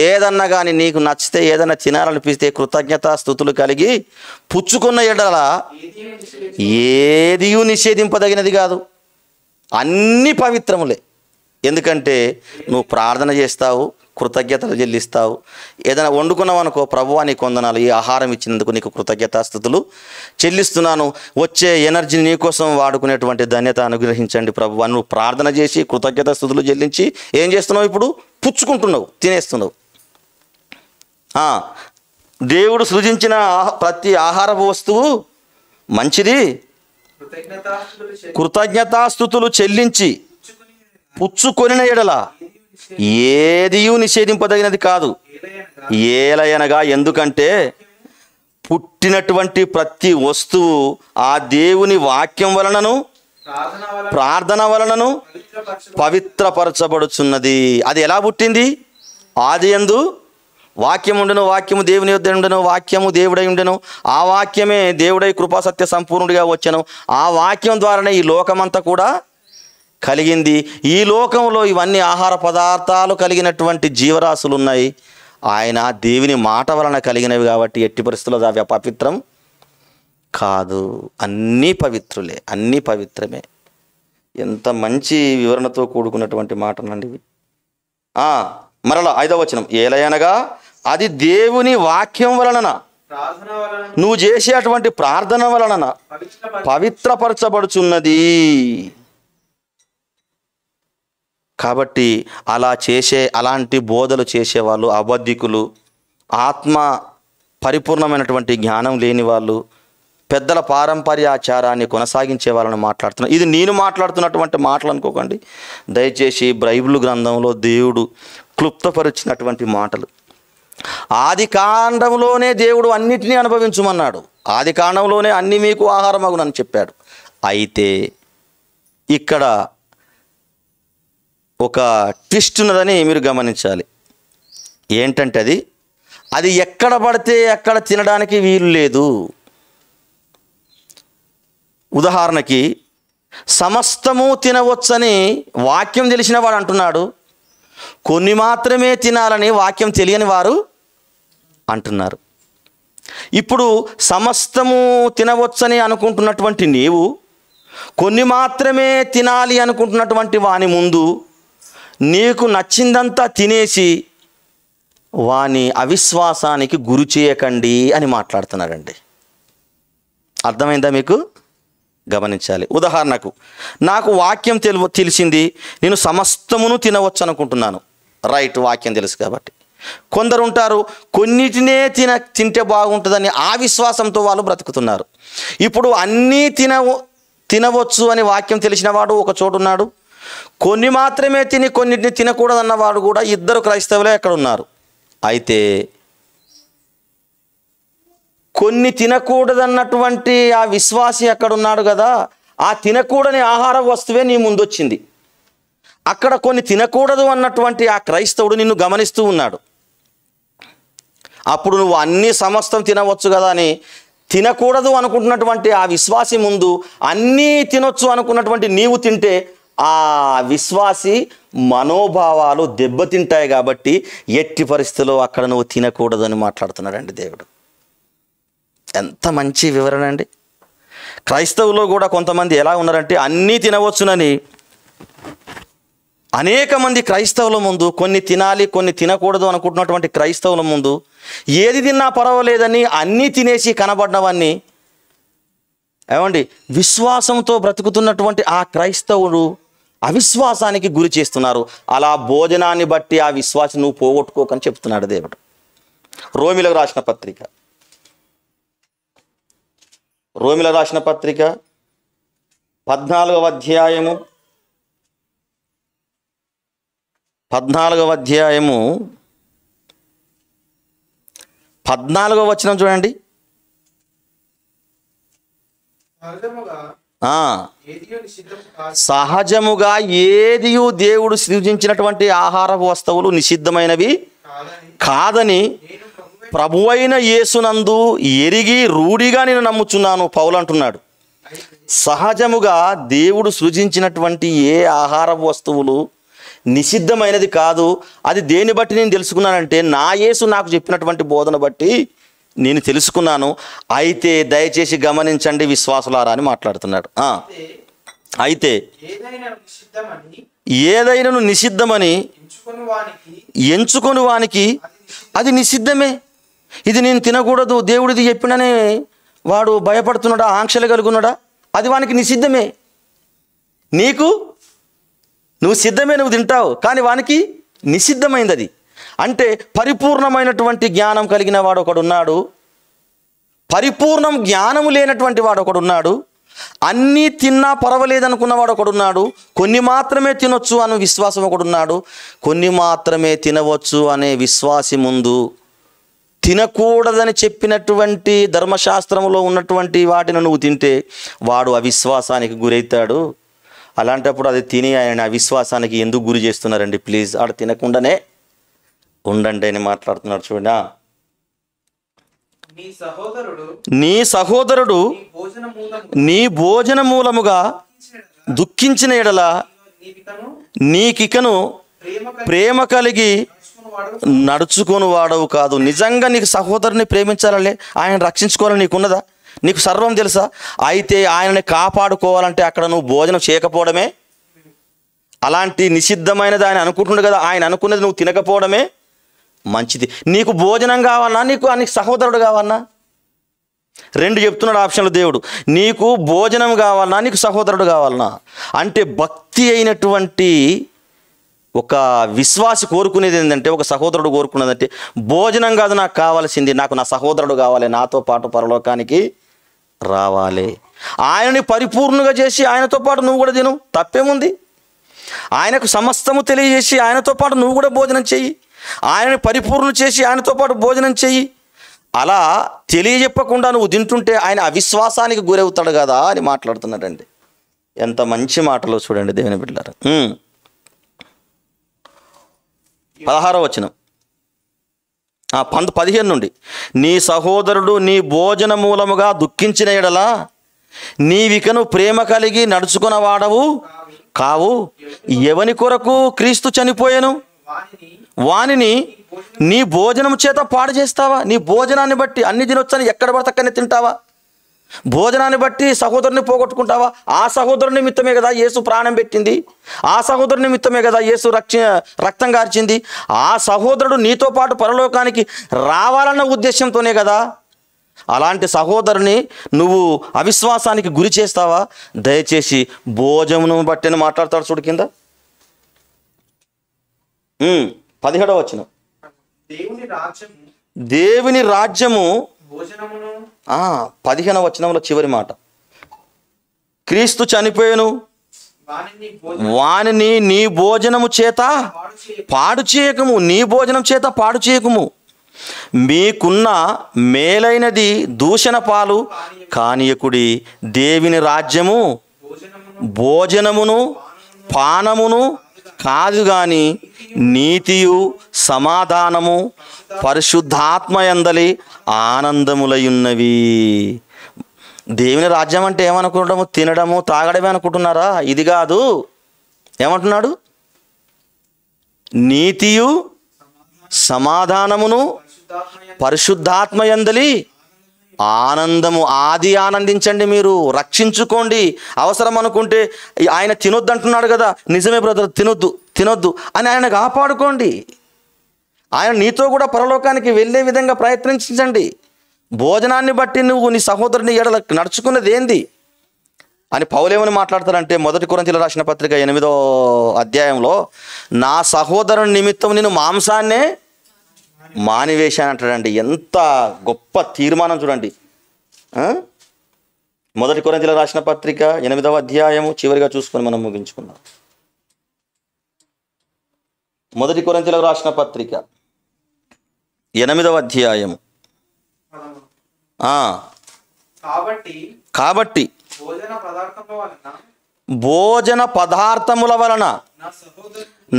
[SPEAKER 2] ఏదన్నా కానీ నీకు నచ్చితే, ఏదన్నా తినాలనిపిస్తే కృతజ్ఞత స్తుతులు కలిగి పుచ్చుకున్న ఎడల ఏది నిషేధింపదగినది కాదు, అన్నీ పవిత్రములే. ఎందుకంటే నువ్వు ప్రార్థన చేస్తావు, కృతజ్ఞతలు చెల్లిస్తావు. ఏదైనా వండుకున్నావు అనుకో, ప్రభువా నీకు వందనాలు, ఈ ఆహారం ఇచ్చినందుకు నీకు కృతజ్ఞతాస్తుతులు చెల్లిస్తున్నాను, వచ్చే ఎనర్జీని నీకోసం వాడుకునేటువంటి ధన్యత అనుగ్రహించండి ప్రభువా. నువ్వు ప్రార్థన చేసి కృతజ్ఞతాస్తుతులు చెల్లించి ఏం చేస్తున్నావు? ఇప్పుడు పుచ్చుకుంటున్నావు, తినేస్తున్నావు. దేవుడు సృజించిన ప్రతి ఆహార వస్తువు మంచిది. కృతజ్ఞతాస్తుతులు చెల్లించి పుచ్చుకొనిన ఎడల ఏదియూ నిషేధింపదగినది కాదు. ఏలయనగా ఎందుకంటే పుట్టినటువంటి ప్రతి వస్తువు ఆ దేవుని వాక్యం వలనను ప్రార్థన వలనను పవిత్రపరచబడుచున్నది. అది ఎలా పుట్టింది? ఆదియందు వాక్యం ఉండెను, వాక్యము దేవుని యొద్ద ఉండెను, వాక్యము దేవుడై ఉండెను, ఆ వాక్యమే దేవుడై కృపాసత్య సంపూర్ణుడిగా వచ్చెను. ఆ వాక్యం ద్వారానే ఈ లోకమంతా కూడా కలిగింది. ఈ లోకంలో ఇవన్నీ ఆహార పదార్థాలు కలిగినటువంటి జీవరాశులు ఉన్నాయి. ఆయన దేవుని మాట వలన కలిగినవి కాబట్టి ఎట్టి పరిస్థితుల్లో అవి అపవిత్రం కాదు. అన్నీ పవిత్రులే, అన్నీ పవిత్రమే. ఎంత మంచి వివరణతో కూడుకున్నటువంటి మాటనండి ఇవి. మరలా 5వ వచనం, ఏలయనగా అది దేవుని వాక్యం వలన నువ్వు చేసేటువంటి ప్రార్థన వలన పవిత్రపరచబడుచున్నది. కాబట్టి అలాంటి బోధలు చేసేవాళ్ళు అబద్ధికులు, ఆత్మ పరిపూర్ణమైనటువంటి జ్ఞానం లేని వాళ్ళు, పెద్దల పారంపర్యాచారాన్ని కొనసాగించే వాళ్ళని మాట్లాడుతున్నారు. ఇది నేను మాట్లాడుతున్నటువంటి మాటలు అనుకోకండి, దయచేసి బైబిల్ గ్రంథంలో దేవుడు క్లుప్తపరిచినటువంటి మాటలు. ఆది కాండంలోనే దేవుడు అన్నిటినీ అనుభవించమన్నాడు. ఆది కాండంలోనే అన్ని మీకు ఆహారమగునని చెప్పాడు. అయితే ఇక్కడ ఒక ట్విస్ట్ ఉన్నదని మీరు గమనించాలి. ఏంటంటే అది ఎక్కడ పడితే ఎక్కడ తినడానికి వీలు లేదు. ఉదాహరణకి సమస్తము తినవచ్చని వాక్యం తెలిసిన వాడు అంటున్నాడు, కొన్ని మాత్రమే తినాలని వాక్యం తెలియని వారు అంటున్నారు. ఇప్పుడు సమస్తము తినవచ్చని అనుకుంటున్నటువంటి నీవు కొన్ని మాత్రమే తినాలి అనుకుంటున్నటువంటి వాని ముందు నీకు నచ్చిందంతా తినేసి వాని అవిశ్వాసానికి గురి చేయకండి అని మాట్లాడుతున్నాడండి. అర్థమైందా మీకు? గమనించాలి. ఉదాహరణకు నాకు వాక్యం తెలిసింది, నేను సమస్తమును తినవచ్చు అనుకుంటున్నాను. రైట్, వాక్యం తెలుసు కాబట్టి. కొందరు ఉంటారు కొన్నిటినే తింటే బాగుంటుందని ఆ విశ్వాసంతో వాళ్ళు బ్రతుకుతున్నారు. ఇప్పుడు అన్నీ తినవచ్చు అని వాక్యం తెలిసిన వాడు ఒక చోటు ఉన్నాడు, కొన్ని మాత్రమే తిని కొన్నిటిని తినకూడదన్నవాడు కూడా. ఇద్దరు క్రైస్తవులే ఎక్కడ ఉన్నారు. అయితే కొన్ని తినకూడదన్నటువంటి ఆ విశ్వాసి ఎక్కడున్నాడు కదా, ఆ తినకూడని ఆహార వస్తువే నీ ముందొచ్చింది. అక్కడ కొన్ని తినకూడదు అన్నటువంటి ఆ క్రైస్తవుడు నిన్ను గమనిస్తూ ఉన్నాడు. అప్పుడు నువ్వు అన్నీ సమస్తం తినవచ్చు కదా అని తినకూడదు అనుకుంటున్నటువంటి ఆ విశ్వాసి ముందు అన్నీ తినొచ్చు అనుకున్నటువంటి నీవు తింటే ఆ విశ్వాసి మనోభావాలు దెబ్బతింటాయి. కాబట్టి ఎట్టి పరిస్థితుల్లో అక్కడ నువ్వు తినకూడదని మాట్లాడుతున్నాడండి దేవుడు. ఎంత మంచి వివరణ అండి. క్రైస్తవులో కూడా కొంతమంది ఎలా ఉన్నారంటే అన్నీ తినవచ్చునని అనేక మంది క్రైస్తవుల ముందు కొన్ని తినాలి కొన్ని తినకూడదు అనుకుంటున్నటువంటి క్రైస్తవుల ముందు ఏది తిన్నా పర్వాలేదని అన్నీ తినేసి కనబడినవన్నీ ఏమండి విశ్వాసంతో బ్రతుకుతున్నటువంటి ఆ క్రైస్తవుడు అవిశ్వాసానికి గురి చేస్తున్నారు. అలా భోజనాన్ని బట్టి ఆ విశ్వాసం నువ్వు పోగొట్టుకోకని చెప్తున్నాడు దేవుడు. రోమిలకు రాసిన పత్రిక 14వ అధ్యాయము 14వ వచనం చూడండి. సహజముగా ఏదియు దేవుడు సృజించినటువంటి ఆహార వస్తువులు నిషిద్ధమైనవి కాదని ప్రభువైన యేసునందు ఎరిగి రూఢిగా నేను నమ్ముచున్నాను పౌలు అంటున్నాడు. సహజముగా దేవుడు సృజించినటువంటి ఏ ఆహార వస్తువులు నిషిద్ధమైనది కాదు. అది దేని బట్టి నేను తెలుసుకున్నానంటే నా యేసు నాకు చెప్పినటువంటి బోధన బట్టి నేను తెలుసుకున్నాను. అయితే దయచేసి గమనించండి విశ్వాసులారా అని మాట్లాడుతున్నాడు. అయితే ఏదైనా నిషిద్ధమని ఎంచుకొని వానికి అది నిషిద్ధమే. ఇది నేను తినకూడదు దేవుడిది చెప్పిననే వాడు భయపడుతున్నాడా, ఆంక్షలు కలుగున్నాడా, అది వానికి నిషిద్ధమే. నువ్వు సిద్ధమే, నువ్వు తింటావు, కానీ వానికి నిషిద్ధమైంది అది. అంటే పరిపూర్ణమైనటువంటి జ్ఞానం కలిగిన వాడు ఒకడున్నాడు, పరిపూర్ణం జ్ఞానము లేనటువంటి వాడు ఒకడున్నాడు, అన్నీ తిన్నా పర్వాలేదనుకున్నవాడు ఒకడున్నాడు, కొన్ని మాత్రమే తినొచ్చు అనే విశ్వాసం ఒకడున్నాడు, కొన్ని మాత్రమే తినవచ్చు అనే విశ్వాసి ముందు తినకూడదని చెప్పినటువంటి ధర్మశాస్త్రంలో ఉన్నటువంటి వాటిని నువ్వు తింటే వాడు అవిశ్వాసానికి గురవుతాడు. అలాంటప్పుడు అది తిని ఆయన అవిశ్వాసానికి ఎందుకు గురి చేస్తున్నారండి? ప్లీజ్ ఆడ తినకుండానే ఉండండి అని మాట్లాడుతున్నాడు. చూడండి, నీ సహోదరుడు నీ భోజన మూలముగా దుఃఖించిన ఎడల నీకికను ప్రేమ కలిగి నడుచుకొని వాడవు కాదు. నిజంగా నీకు సహోదరుని ప్రేమించాలే, ఆయన రక్షించుకోవాలని నీకున్నదా? నీకు సర్వం తెలుసా? అయితే ఆయనని కాపాడుకోవాలంటే అక్కడ నువ్వు భోజనం చేయకపోవడమే, అలాంటి నిషిద్ధమైనది ఆయన అనుకుంటుండే కదా, ఆయన అనుకున్నది నువ్వు తినకపోవడమే మంచిది. నీకు భోజనం కావాలన్నా, నీకు సహోదరుడు కావాలన్నా? రెండు చెప్తున్నాడు ఆప్షన్లు దేవుడు. నీకు భోజనం కావాలన్నా, నీకు సహోదరుడు కావాలన్నా? అంటే భక్తి అయినటువంటి ఒక విశ్వాసి కోరుకునేది ఏంటంటే, ఒక సహోదరుడు కోరుకునేదంటే భోజనం కాదు నాకు కావాల్సింది, నాకు నా సహోదరుడు కావాలి, నాతో పాటు పరలోకానికి రావాలి. ఆయనని పరిపూర్ణంగా చేసి ఆయనతో పాటు నువ్వు కూడా తిను, తప్పేముంది? ఆయనకు సమస్తము తెలియజేసి ఆయనతో పాటు నువ్వు కూడా భోజనం చెయ్యి, ఆయనని పరిపూర్ణ చేసి ఆయనతో పాటు భోజనం చెయ్యి. అలా తెలియజెప్పకుండా నువ్వు తింటుంటే ఆయన అవిశ్వాసానికి గురవుతాడు కదా అని మాట్లాడుతున్నాడండి. ఎంత మంచి మాటలో చూడండి దేవుని బిడ్డలారా. 16వ వచనం, 15 నుండి, నీ సహోదరుడు నీ భోజన మూలముగా దుఃఖించిన ఎడల నీవికను ప్రేమ కలిగి నడుచుకున్న వాడవు కావు. ఎవని కొరకు క్రీస్తు చనిపోయాను వానిని నీ భోజనం చేత పాడు చేస్తావా? నీ భోజనాన్ని బట్టి అన్ని తినొచ్చని ఎక్కడ పడితే అక్కడనే తింటావా? భోజనాన్ని బట్టి సహోదరుని పోగొట్టుకుంటావా? ఆ సహోదరుని నిమిత్తమే కదా యేసు ప్రాణం పెట్టింది, ఆ సహోదరుని నిమిత్తమే కదా యేసు రక్తం గార్చింది. ఆ సహోదరుడు నీతో పాటు పరలోకానికి రావాలన్న ఉద్దేశంతోనే కదా. అలాంటి సహోదరుని నువ్వు అవిశ్వాసానికి గురి చేస్తావా? దయచేసి భోజనం బట్టి మాట్లాడతాడు. చూడు కింద 17వ వచనం, దేవుని రాజ్యము 15వ వచనంలో చివరి మాట, క్రీస్తు చనిపోయాను వానిని నీ భోజనము చేత పాడు చేయకము, నీ భోజనం చేత పాడు చేయకము. మీకున్న మేలైనది దూషణ పాలు కానీయకుడి. దేవుని రాజ్యము భోజనమును పానమును కాదు గాని నీతియు సమాధానము పరిశుద్ధాత్మయందలి ఆనందములయున్నవి. దేవుని రాజ్యం అంటే ఏమనుకుంటాము? తినడము త్రాగడమే అనుకుంటున్నారా? ఇది కాదు. ఏమంటున్నాడు? నీతియు సమాధానమును పరిశుద్ధాత్మయందలి ఆనందము. ఆది ఆనందించండి, మీరు రక్షించుకోండి. అవసరం అనుకుంటే ఆయన తినొద్దు అంటున్నాడు కదా, నిజమే బ్రదర్, తినొద్దు అని ఆయన కాపాడుకోండి. ఆయన నీతో కూడా పరలోకానికి వెళ్ళే విధంగా ప్రయత్నించండి. భోజనాన్ని బట్టి నువ్వు నీ సహోదరుని ఎడల నడుచుకున్నది ఏంది అని పౌలేమని మాట్లాడతారంటే, 1 కొరింథీయులకు రాసిన పత్రిక 8వ అధ్యాయంలో, నా సహోదరుని నిమిత్తం నేను మాంసాన్నే మానివేశాను అంటాడండి. ఎంత గొప్ప తీర్మానం చూడండి. 1 కొరింథీయులకు రాసిన పత్రిక 8వ అధ్యాయము చివరిగా చూసుకొని మనం ముగించుకుందాం. 1 కొరింథీయులకు రాసిన పత్రిక 8వ అధ్యాయము. కాబట్టి భోజన పదార్థముల వలన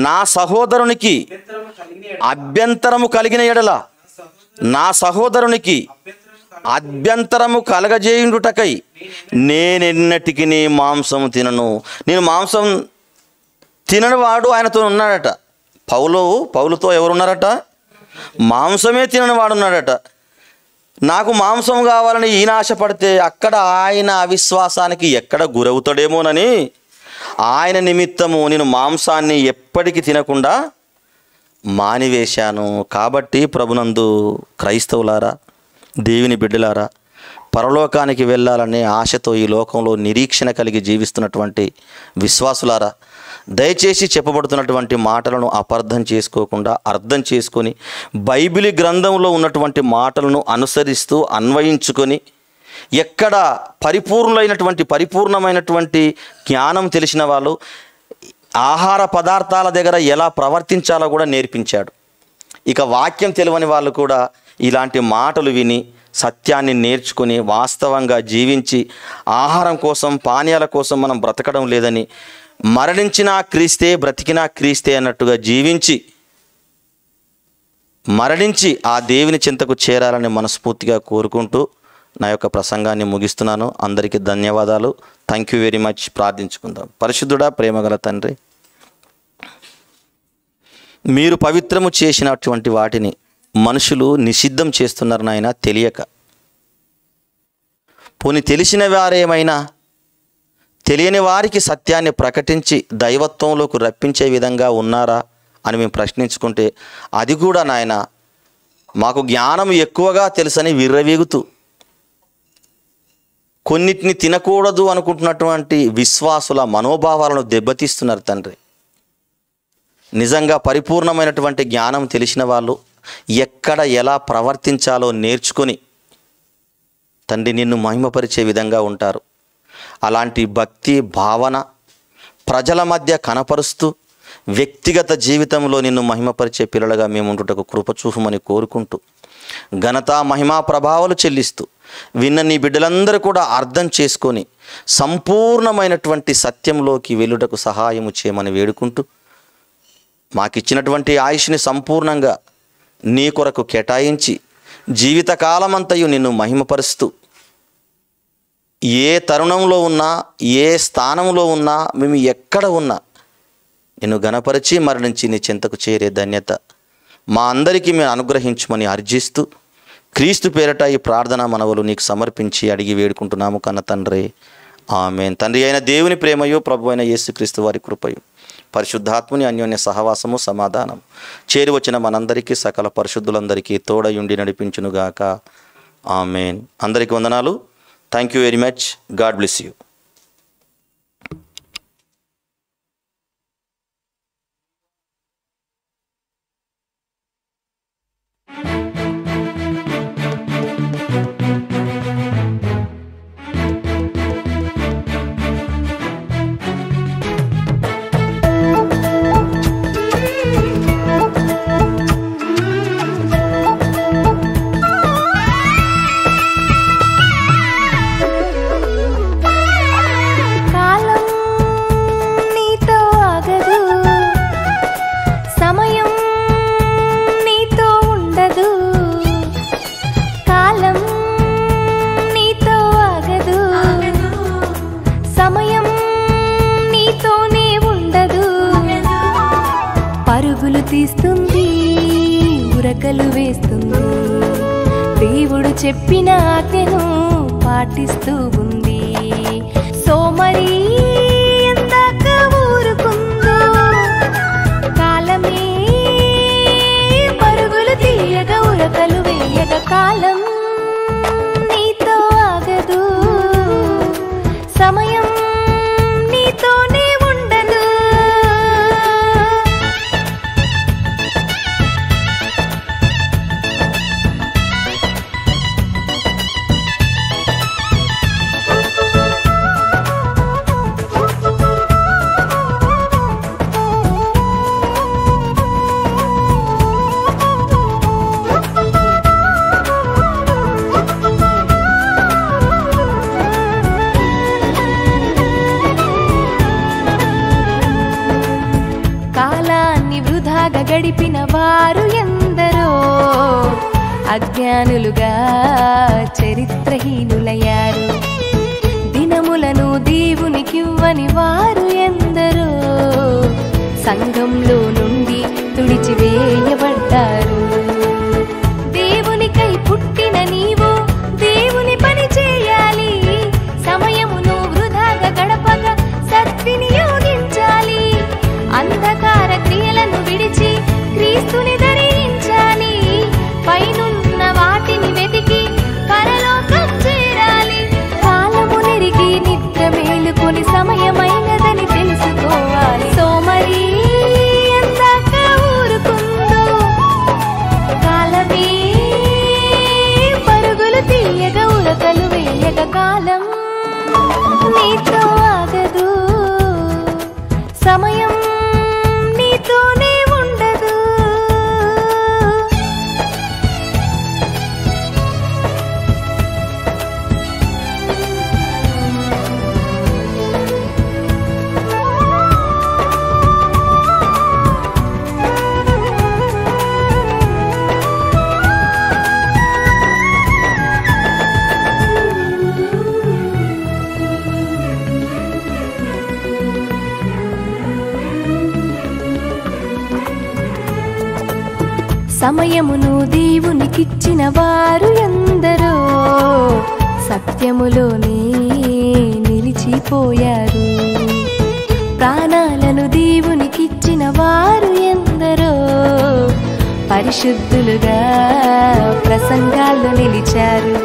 [SPEAKER 2] నా సహోదరునికి అభ్యంతరము కలిగిన ఎడల, నా సహోదరునికి అభ్యంతరము కలగజేయుటకై నేనెన్నటికి నీ మాంసం తినను. నేను మాంసం తినని వాడు ఆయనతో ఉన్నాడట. పౌలుతో ఎవరున్నారట? మాంసమే తినని వాడు ఉన్నాడట. నాకు మాంసం కావాలని ఈయన ఆశపడితే అక్కడ ఆయన అవిశ్వాసానికి ఎక్కడ గురవుతాడేమోనని ఆయన నిమిత్తము నేను మాంసాన్ని ఎప్పటికీ తినకుండా మానివేశాను. కాబట్టి ప్రభునందు క్రైస్తవులారా, దేవుని బిడ్డలారా, పరలోకానికి వెళ్ళాలనే ఆశతో ఈ లోకంలో నిరీక్షణ కలిగి జీవిస్తున్నటువంటి విశ్వాసులారా, దయచేసి చెప్పబడుతున్నటువంటి మాటలను అపార్థం చేసుకోకుండా అర్థం చేసుకొని బైబిల్ గ్రంథంలో ఉన్నటువంటి మాటలను అనుసరిస్తూ అన్వయించుకొని, ఎక్కడ పరిపూర్ణమైనటువంటి జ్ఞానం తెలిసిన వాళ్ళు ఆహార పదార్థాల దగ్గర ఎలా ప్రవర్తించాలో కూడా నేర్పించాడు. ఇక వాక్యం తెలియని వాళ్ళు కూడా ఇలాంటి మాటలు విని సత్యాన్ని నేర్చుకొని వాస్తవంగా జీవించి ఆహారం కోసం పానీయాల కోసం మనం బ్రతకడం లేదని, మరణించినా క్రీస్తే బ్రతికినా క్రీస్తే అన్నట్టుగా మరణించి ఆ దేవుని చింతకు చేరాలని మనస్ఫూర్తిగా కోరుకుంటూ నా యొక్క ప్రసంగాన్ని ముగిస్తున్నాను. అందరికీ ధన్యవాదాలు. Thank you very much. ప్రార్థించుకుందాం. పరిశుద్ధుడా, ప్రేమగల తండ్రి, మీరు పవిత్రము చేసినటువంటి వాటిని మనుషులు నిషిద్ధం చేస్తున్నారు నాయన, తెలియక. పోని తెలిసిన వారేమైనా తెలియని వారికి సత్యాన్ని ప్రకటించి దైవత్వంలోకి రప్పించే విధంగా ఉన్నారా అని మేము ప్రశ్నించుకుంటే, అది కూడా నాయన మాకు జ్ఞానం ఎక్కువగా తెలుసని విర్రవీగుతూ కొన్నిటిని తినకూడదు అనుకుంటున్నటువంటి విశ్వాసుల మనోభావాలను దెబ్బతీస్తున్నారు తండ్రి. నిజంగా పరిపూర్ణమైనటువంటి జ్ఞానం తెలిసిన వాళ్ళు ఎక్కడ ఎలా ప్రవర్తించాలో నేర్చుకొని తండ్రి నిన్ను మహిమపరిచే విధంగా ఉంటారు. అలాంటి భక్తి భావన ప్రజల మధ్య కనపరుస్తూ వ్యక్తిగత జీవితంలో నిన్ను మహిమపరిచే పిల్లలుగా మేము ఉంటుటకు కృప చూపమని కోరుకుంటూ, ఘనత మహిమా ప్రభావాలు చెల్లిస్తూ విన్న నీ బిడ్డలందరూ కూడా అర్థం చేసుకొని సంపూర్ణమైనటువంటి సత్యంలోకి వెళ్ళుటకు సహాయము చేయమని వేడుకుంటూ, మాకిచ్చినటువంటి ఆయుష్ని సంపూర్ణంగా నీ కొరకు కేటాయించి జీవితకాలమంతయు నిన్ను మహిమపరుస్తూ, ఏ తరుణంలో ఉన్నా ఏ స్థానంలో ఉన్నా మేము ఎక్కడ ఉన్నా నిన్ను గణపరిచి మరణించి నీ చింతకు చేరే ధన్యత మా అందరికీ మేము అనుగ్రహించమని అర్జిస్తూ, క్రీస్తు పేరట ఈ ప్రార్థన మనవులు నీకు సమర్పించి అడిగి వేడుకుంటున్నాము కన్న తండ్రి. ఆమేన్. తండ్రి అయిన దేవుని ప్రేమయు ప్రభు అయిన యేసుక్రీస్తు వారి కృపయు పరిశుద్ధాత్ముని అన్యోన్య సహవాసము సమాధానం చేరి వచ్చిన మనందరికీ సకల పరిశుద్ధులందరికీ తోడయుండి నడిపించునుగాక. ఆమేన్. అందరికీ వందనాలు. Thank you very much. God bless you.
[SPEAKER 3] పరుగులు తీస్తుంది, ఉరకలు వేస్తుంది, దేవుడు చెప్పిన ఆజ్ఞను పాటిస్తూ ఉంది. సోమరి ఎందాక ఊరుకుందో, కాలమే పరుగులు తీయగా ఉరకలు వేయగా, కాలం నీతో ఆగదు, సమయం నీతోనే ఉండదు. కాలాన్ని వృధాగా గడిపిన వారు ఎందరో అజ్ఞానులుగా చరిత్రహీనులయ్యారు. దినములను దేవునికివ్వని వారు ఎందరో సంఘంలో నుండి తుడిచివేయబడ్డారు. దేవునికై పుట్టిన నీవు దేవుని పని చేయాలి, సమయమును వృధాగా గడపగా సద్వినియోగించాలి. అంధకార క్రియలను విడిచి క్రీస్తుని ధరించాలి, పైనున్న వాటిని వెతికి పరలోకం చేరాలి. కాలము నెరిగి నిద్ర మేలుకొని సమయమును దేవునికిచ్చిన వారు ఎందరో సత్యములోనే నిలిచిపోయారు. ప్రాణాలను దేవునికిచ్చిన వారు ఎందరో పరిశుద్ధులుగా ప్రసంగాల్లో నిలిచారు.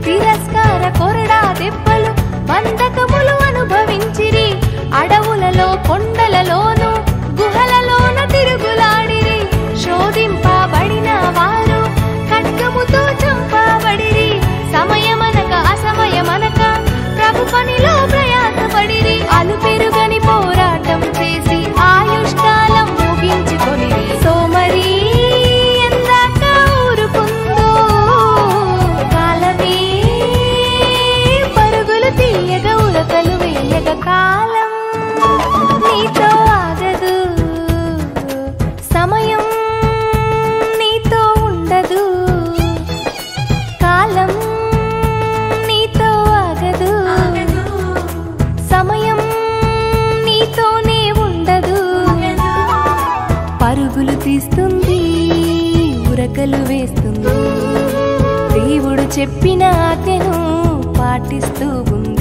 [SPEAKER 3] తిరస్కార కొరడా దెబ్బలు బంధకములు అనుభవించిరి. అడవులలో కొండలలోను గుహలలోన తిరుగులాడిరి. శోధింపబడిన వారు ఖడ్గముతో చంపబడిరి. సమయమనక అసమయమనక ప్రభు పనిలో ప్రయాసపడిరి. అలుపెరుగని పోరాటం చేసి ఆయుష్కాలం ముగించుకొనిరి. సోమరి ఎందాక ఊరుకుందో కాలమే పరుగులు తీయగ ఉరకలు వేయగ. కాలం నీతో ఆగదు, సమయం నీతో ఉండదు. కాలం నీతో ఆగదు, సమయం నీతోనే ఉండదు. పరుగులు తీస్తుంది, ఉరకలు వేస్తుంది. దేవుడు చెప్పిన ఆజ్ఞను పాటిస్తూ ఉంది.